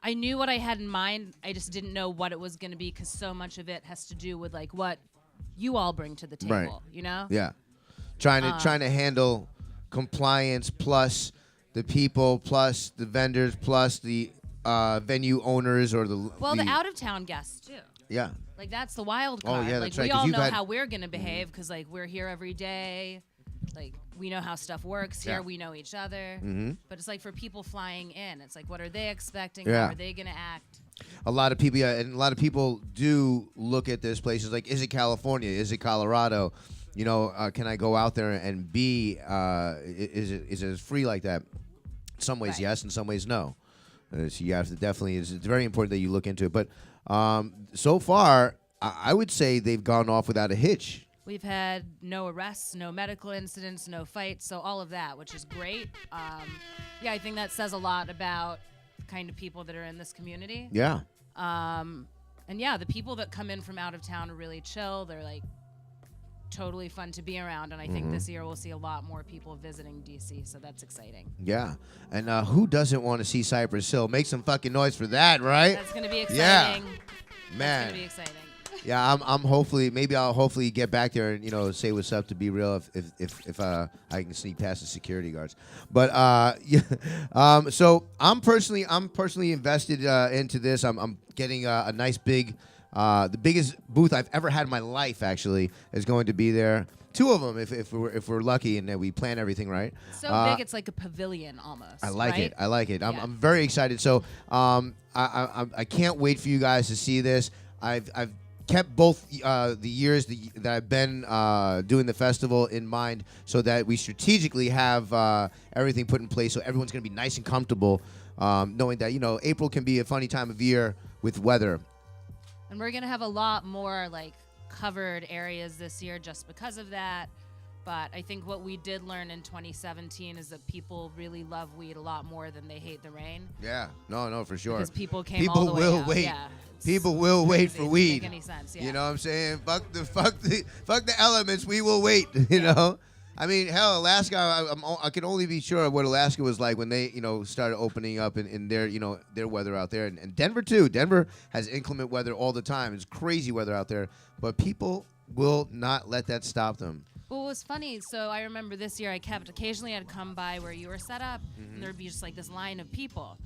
I knew what I had in mind. I just didn't know what it was going to be because so much of it has to do with like what you all bring to the table. Right. You know? Yeah. Trying to handle compliance plus the people plus the vendors plus the venue owners or the Well, the out of town guests too. Yeah. Like that's the wild Oh, card. yeah, like that's right, we 'cause all you've know had- how we're gonna behave because like we're here every day. Like we know how stuff works here. Yeah. We know each other. Mhm. But it's like for people flying in, it's like what are they expecting? Yeah. How are they gonna act? A lot of people, yeah, and a lot of people do look at this place as like, is it California? Is it Colorado? You know, can I go out there and be? Is it free like that? In some ways, yes. In some ways, no. So you have to definitely. It's very important that you look into it. But so far, I would say they've gone off without a hitch. We've had no arrests, no medical incidents, no fights, so all of that, which is great. Yeah, I think that says a lot about the kind of people that are in this community. Yeah. And yeah, the people that come in from out of town are really chill. They're like totally fun to be around, and I think this year we'll see a lot more people visiting DC, so that's exciting. Yeah. And who doesn't want to see Cypress Hill? Make some fucking noise for that, right? That's gonna be Yeah. exciting. Man. That's gonna be exciting. Yeah, I'm hopefully I'll hopefully get back there and say what's up to Be Real if I can sneak past the security guards. But yeah, so I'm personally invested into this. I'm getting a nice big the biggest booth I've ever had in my life actually is going to be there. Two of them if we're lucky and we plan everything right. So big, it's like a pavilion almost. I like right? it. I like it. Yeah. I'm very excited. So I can't wait for you guys to see this. I've kept both the years that I've been doing the festival in mind so that we strategically have everything put in place so everyone's going to be nice and comfortable, knowing that, April can be a funny time of year with weather. And we're going to have a lot more like covered areas this year just because of that. But I think what we did learn in 2017 is that people really love weed a lot more than they hate the rain. Yeah. No, for sure. Because people came all the way will out. wait. Yeah, People will wait for doesn't weed. make any sense, yeah. You know what I'm saying? Fuck the elements. We will wait. You know. I mean, hell, Alaska. I can only be sure of what Alaska was like when they, started opening up in their, their weather out there, and Denver too. Denver has inclement weather all the time. It's crazy weather out there, but people will not let that stop them. Well, it was funny. So I remember this year occasionally I'd come by where you were set up, and there'd be just like this line of people.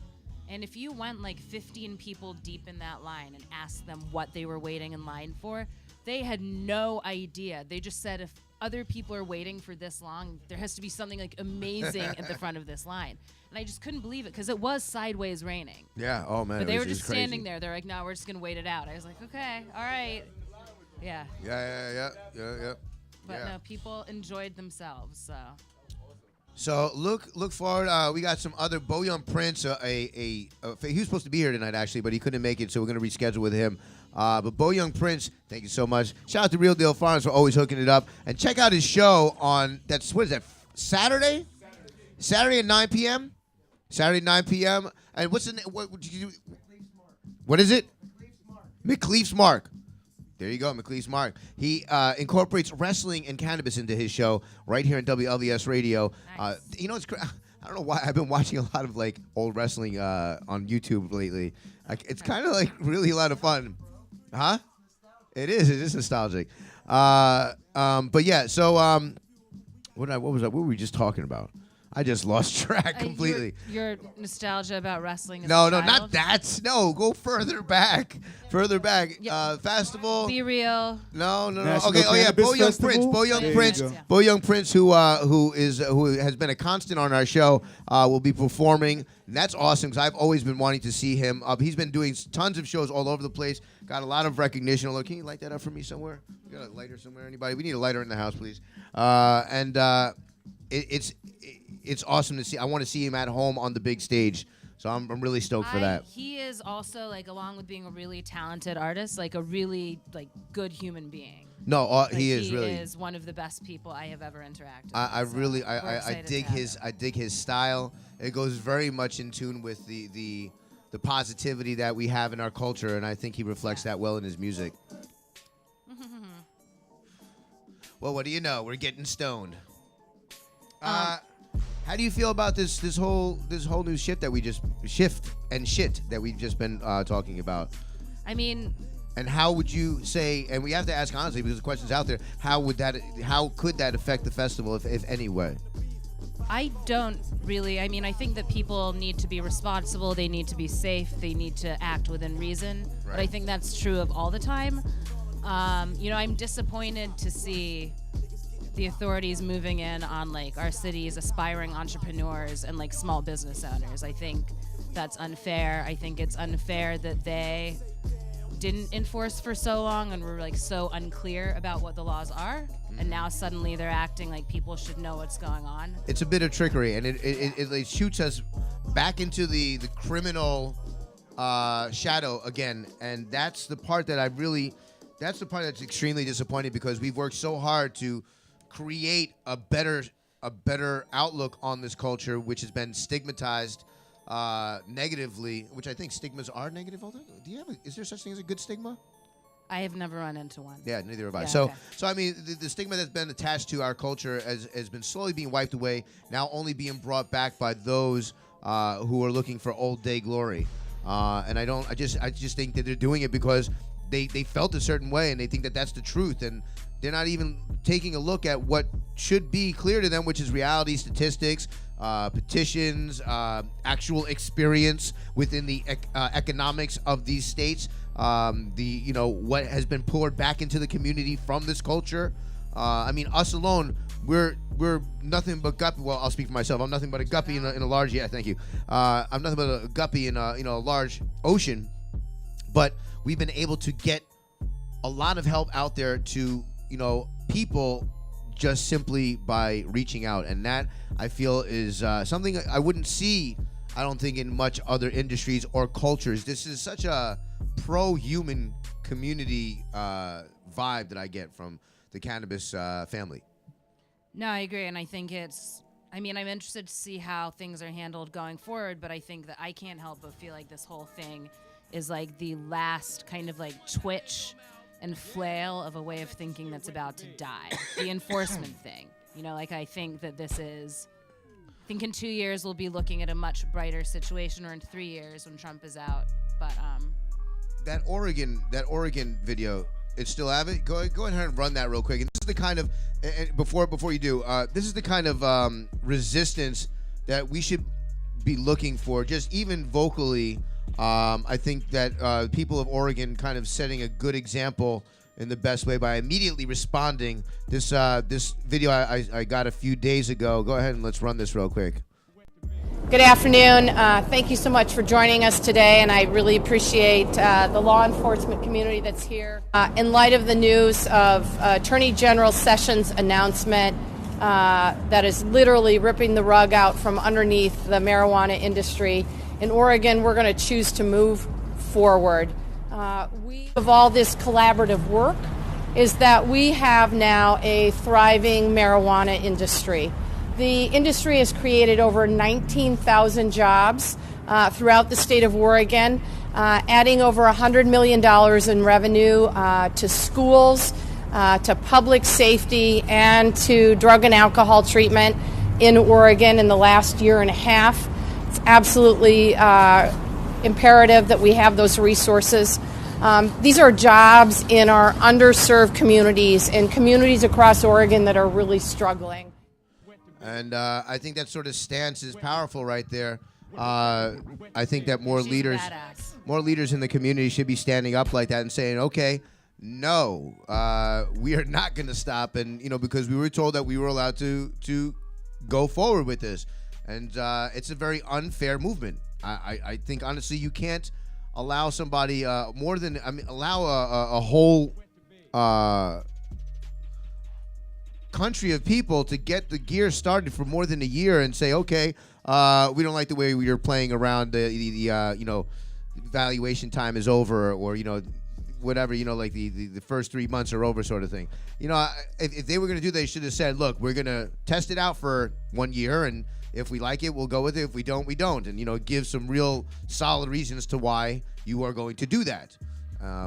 And if you went like 15 people deep in that line and asked them what they were waiting in line for, they had no idea. They just said if other people are waiting for this long, there has to be something like amazing at the front of this line. And I just couldn't believe it because it was sideways raining. Yeah. Oh man. But they it were was just crazy. standing there. They're like, no, we're just going to wait it out. I was like, okay, all right. Yeah. Yeah. But no, people enjoyed themselves, so. So look forward. We got some other Bo Young Prince. He was supposed to be here tonight actually, but he couldn't make it, so we're gonna reschedule with him. But Bo Young Prince, thank you so much. Shout out to Real Deal Farms for always hooking it up, and check out his show on Saturday? Saturday at 9 p.m. Saturday 9 p.m. And what's the name? What is it? McLeaf's Mark. There you go, McLeaf's Mark. He incorporates wrestling and cannabis into his show right here on WLVS Radio. Nice. It's I don't know why I've been watching a lot of like old wrestling on YouTube lately. It's kind of like really a lot of fun, huh? It is nostalgic. But yeah, so what were we just talking about? I just lost track completely. Your nostalgia about wrestling. No, not that. No, go further back. Festival. Be Real. No. National Okay. Oh yeah, Cannabis Bo Young Festival? Prince. Bo Young There you Prince. go. Bo Young Prince, who has been a constant on our show, will be performing. And that's awesome because I've always been wanting to see him. He's been doing tons of shows all over the place. Got a lot of recognition. Although, can you light that up for me somewhere? You got a lighter somewhere? Anybody? We need a lighter in the house, please. It's awesome to see. I want to see him at home on the big stage. So I'm really stoked for that. He is also like, along with being a really talented artist, like a really like good human being. No, Like, he is really. He is one of the best people I have ever interacted with. I really we're I excited dig to have his him. I dig his style. It goes very much in tune with the positivity that we have in our culture, and I think he reflects that well in his music. Well, what do you know? We're getting stoned. How do you feel about this whole new shit that we just that we've just been talking about? I mean, and how would you say? And we have to ask honestly because the question's out there. How could that affect the festival, if any way? I don't really. I mean, I think that people need to be responsible. They need to be safe. They need to act within reason. Right. But I think that's true of all the time. I'm disappointed to see the authorities moving in on like our city's aspiring entrepreneurs and like small business owners. I think that's unfair. I think it's unfair that they didn't enforce for so long and were like so unclear about what the laws are, and now suddenly they're acting like people should know what's going on. It's a bit of trickery, and it shoots us back into the criminal shadow again, and that's the part that that's the part that's extremely disappointing because we've worked so hard to create a better outlook on this culture, which has been stigmatized negatively, which I think stigmas are negative. Is there such thing as a good stigma? I have never run into one. Yeah, neither have I. Yeah, So okay. I mean, the stigma that's been attached to our culture has been slowly being wiped away, now only being brought back by those who are looking for old day glory. And I just think that they're doing it because they felt a certain way and they think that that's the truth, and they're not even taking a look at what should be clear to them, which is reality, statistics, petitions, actual experience within the economics of these states, what has been poured back into the community from this culture. I mean, us alone, we're nothing but guppy. Well, I'll speak for myself. I'm nothing but a guppy in a large. Yeah, thank you. I'm nothing but a guppy in a large ocean. But we've been able to get a lot of help out there to people just simply by reaching out, and that I feel is something I wouldn't see. I don't think in much other industries or cultures. This is such a pro-human community vibe that I get from the cannabis family. No, I agree, and I think I'm interested to see how things are handled going forward, but I think that I can't help but feel like this whole thing is like the last kind of like twitch and flail of a way of thinking that's about to die. The enforcement thing. I think that I think in 2 years we'll be looking at a much brighter situation, or in 3 years when Trump is out. But that Oregon video, it still have it? Go ahead and run that real quick. And this is the kind of before you do, this is the kind of resistance that we should be looking for, just even vocally. I think that people of Oregon kind of setting a good example in the best way by immediately responding. This video I got a few days ago. Go ahead and let's run this real quick. Good afternoon. Thank you so much for joining us today, and I really appreciate the law enforcement community that's here. In light of the news of Attorney General Sessions' announcement that is literally ripping the rug out from underneath the marijuana industry, in Oregon, we're going to choose to move forward. Of all this collaborative work is that we have now a thriving marijuana industry. The industry has created over 19,000 jobs throughout the state of Oregon, adding over $100 million in revenue to schools, to public safety, and to drug and alcohol treatment in Oregon in the last year and a half. It's absolutely imperative that we have those resources. These are jobs in our underserved communities and communities across Oregon that are really struggling. And I think that sort of stance is powerful right there. I think that more leaders in the community should be standing up like that and saying, okay, no, we are not going to stop. And, because we were told that we were allowed to go forward with this. And it's a very unfair movement. I think, honestly, you can't allow somebody allow a whole country of people to get the gear started for more than a year and say, okay, we don't like the way you're playing around the valuation time is over, or whatever, like the first 3 months are over, sort of thing. If they were going to do that, they should have said, look, we're going to test it out for 1 year, and if we like it, we'll go with it. If we don't, we don't. And give some real solid reasons to why you are going to do that.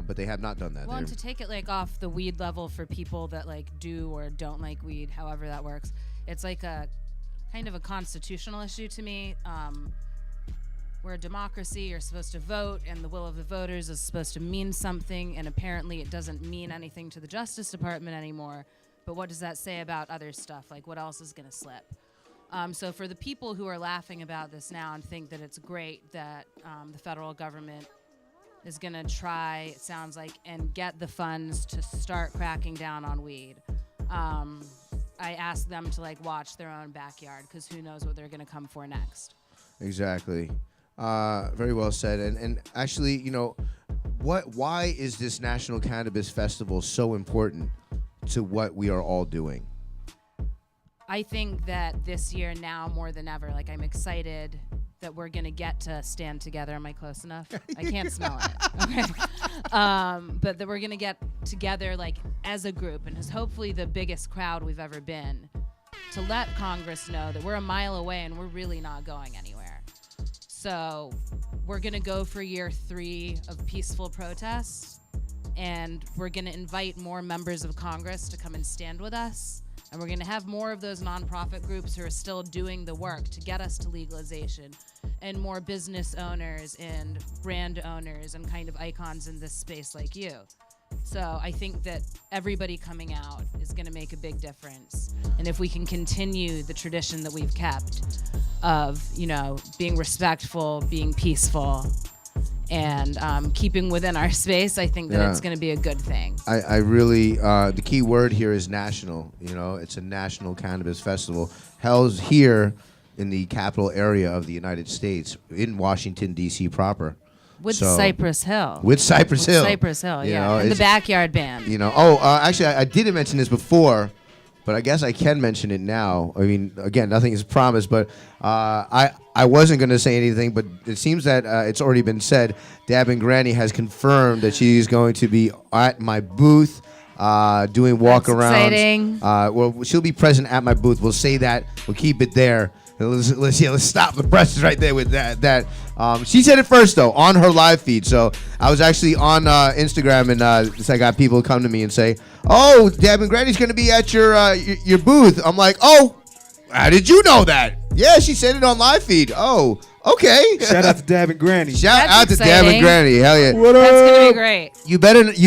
but they have not done that. Well, and to take it like off the weed level for people that like do or don't like weed, however that works, it's like a kind of a constitutional issue to me. We're a democracy, you're supposed to vote, and the will of the voters is supposed to mean something, and apparently it doesn't mean anything to the Justice Department anymore. But what does that say about other stuff? Like, what else is going to slip? So for the people who are laughing about this now and think that it's great that the federal government is going to try, it sounds like, and get the funds to start cracking down on weed, I ask them to, like, watch their own backyard, because who knows what they're going to come for next. Exactly. Very well said. And actually, you know, why is this National Cannabis Festival so important to what we are all doing? I think that this year now more than ever, like, I'm excited that we're going to get to stand together. Am I close enough? I can't smell it. Okay. But that we're going to get together, like, as a group, and as hopefully the biggest crowd we've ever been, to let Congress know that we're a mile away and we're really not going anywhere. So we're going to go for year 3 of peaceful protests, and we're going to invite more members of Congress to come and stand with us. And we're going to have more of those nonprofit groups who are still doing the work to get us to legalization, and more business owners and brand owners and kind of icons in this space like you. So I think that everybody coming out is going to make a big difference. And if we can continue the tradition that we've kept of, you know, being respectful, being peaceful, and keeping within our space, I think that it's going to be a good thing. I really, the key word here is national. You know, it's a national cannabis festival held here in the capital area of the United States, in Washington, D.C. proper. With Cypress Hill. With Cypress Hill. Cypress Hill, You yeah. know, And the backyard band. You know, actually, I didn't mention this before, but I guess I can mention it now. I mean, again, nothing is promised, but I wasn't going to say anything, but it seems that it's already been said. Dab and Granny has confirmed that she's going to be at my booth doing walk-arounds. Exciting. Well, she'll be present at my booth. We'll say that. We'll keep it there. Let's stop the presses right there with that. She said it first, though, on her live feed. So I was actually on Instagram, and I got people come to me and say, "Oh, Dab and Granny's going to be at your booth." I'm like, "Oh, how did you know that?" Yeah, she said it on live feed. Oh, okay. Shout out to Dab and Granny. Shout out to Dab and Granny. Hell yeah. What up? That's going to be great. You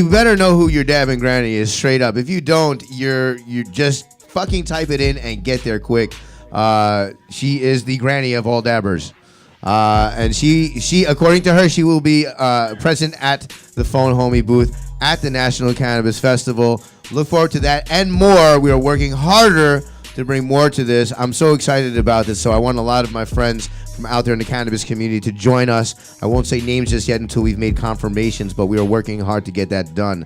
better know who your Dab and Granny is, straight up. If you don't, you just fucking type it in and get there quick. She is the granny of all dabbers. And she, according to her, she will be present at the Phone Homie booth at the National Cannabis Festival. Look forward to that and more. We are working harder to bring more to this. I'm so excited about this. So I want a lot of my friends from out there in the cannabis community to join us. I won't say names just yet until we've made confirmations, but we are working hard to get that done.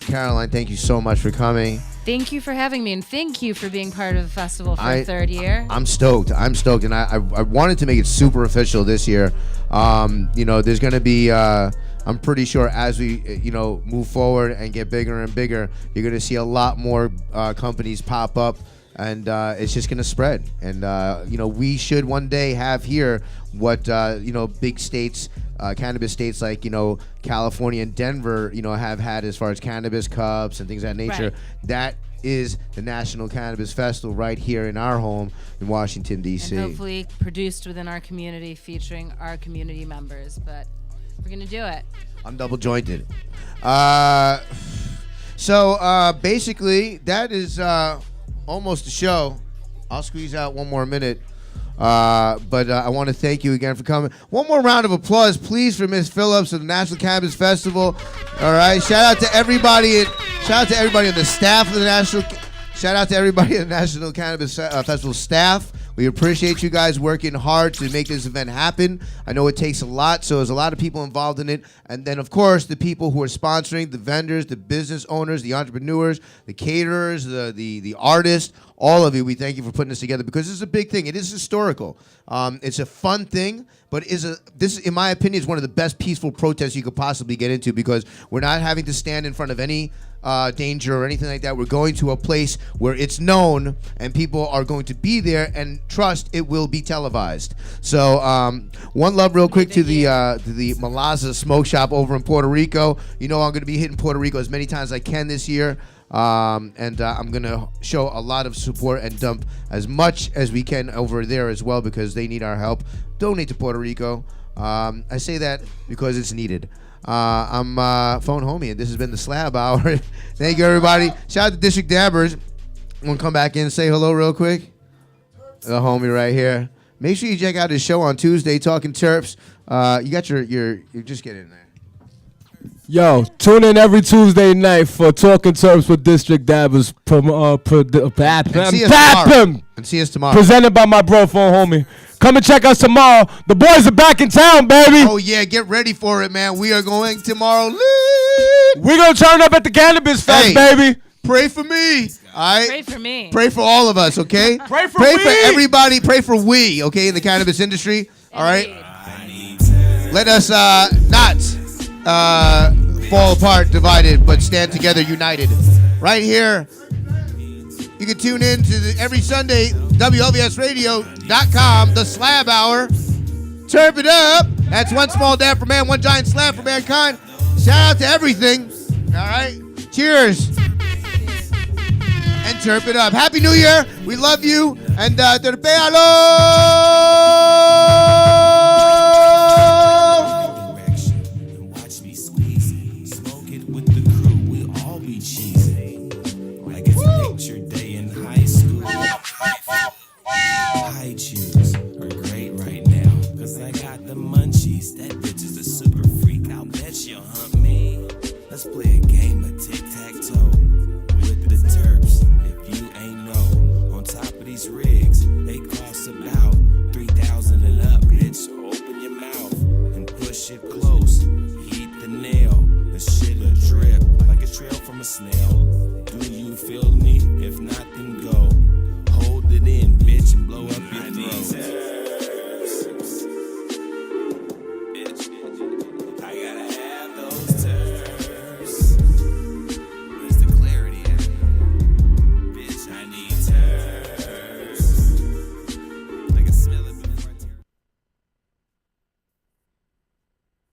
Caroline, thank you so much for coming. Thank you for having me, and thank you for being part of the festival for a third year. I'm stoked, and I wanted to make it super official this year. You know, there's going to be, I'm pretty sure as we, you know, move forward and get bigger and bigger, you're going to see a lot more companies pop up, and it's just going to spread. And, you know, we should one day have here what, you know, big states, cannabis states like, you know, California and Denver, you know, have had as far as cannabis cups and things of that nature. Right. That is the National Cannabis Festival right here in our home in Washington, D.C. And hopefully produced within our community, featuring our community members. But we're going to do it. I'm double jointed. So basically, that is almost the show. I'll squeeze out one more minute. But I want to thank you again for coming. One more round of applause, please, for Miss Phillips of the National Cannabis Festival. All right. Shout out to everybody on the staff of the National. Shout out to everybody at the National Cannabis Festival staff. We appreciate you guys working hard to make this event happen. I know it takes a lot, so there's a lot of people involved in it. And then, of course, the people who are sponsoring, the vendors, the business owners, the entrepreneurs, the caterers, the artists, all of you, we thank you for putting this together, because this is a big thing. It is historical. It's a fun thing, but this, in my opinion, is one of the best peaceful protests you could possibly get into, because we're not having to stand in front of any danger or anything like that. We're going to a place where it's known and people are going to be there and trust it will be televised. So one love real quick to the Malaza Smoke Shop over in Puerto Rico. You know I'm going to be hitting Puerto Rico as many times as I can this year. And I'm going to show a lot of support and dump as much as we can over there as well because they need our help. Donate to Puerto Rico. I say that because it's needed. I'm Phone Homie, and this has been the Slab Hour. Thank you, everybody. Shout out to District Dabbers. I'm going to come back in and say hello real quick. The homie right here. Make sure you check out his show on Tuesday, Talking Terps. You got your just get in there. Yo, tune in every Tuesday night for Talking Terps with District Dabbers. And see us tomorrow. Presented by my bro, Phone Homie. Come and check us tomorrow. The boys are back in town, baby. Oh, yeah. Get ready for it, man. We are going tomorrow. We're going to turn up at the Cannabis Fest, baby. Pray for me. All right? Pray for me. Pray for all of us, okay? Pray for everybody. Pray for we, okay, in the cannabis industry. All right? Let us not fall apart, divided, but stand together, united. Right here. You can tune in to every Sunday, WLVSradio.com, the Slab Hour. Turp it up. That's one small dab for man, one giant slab for mankind. Shout out to everything. All right. Cheers. And turp it up. Happy New Year. We love you. And terpealo. Watch me squeeze it. Smoke it with the crew. We all be cheesy. Like it's a picture day in high school.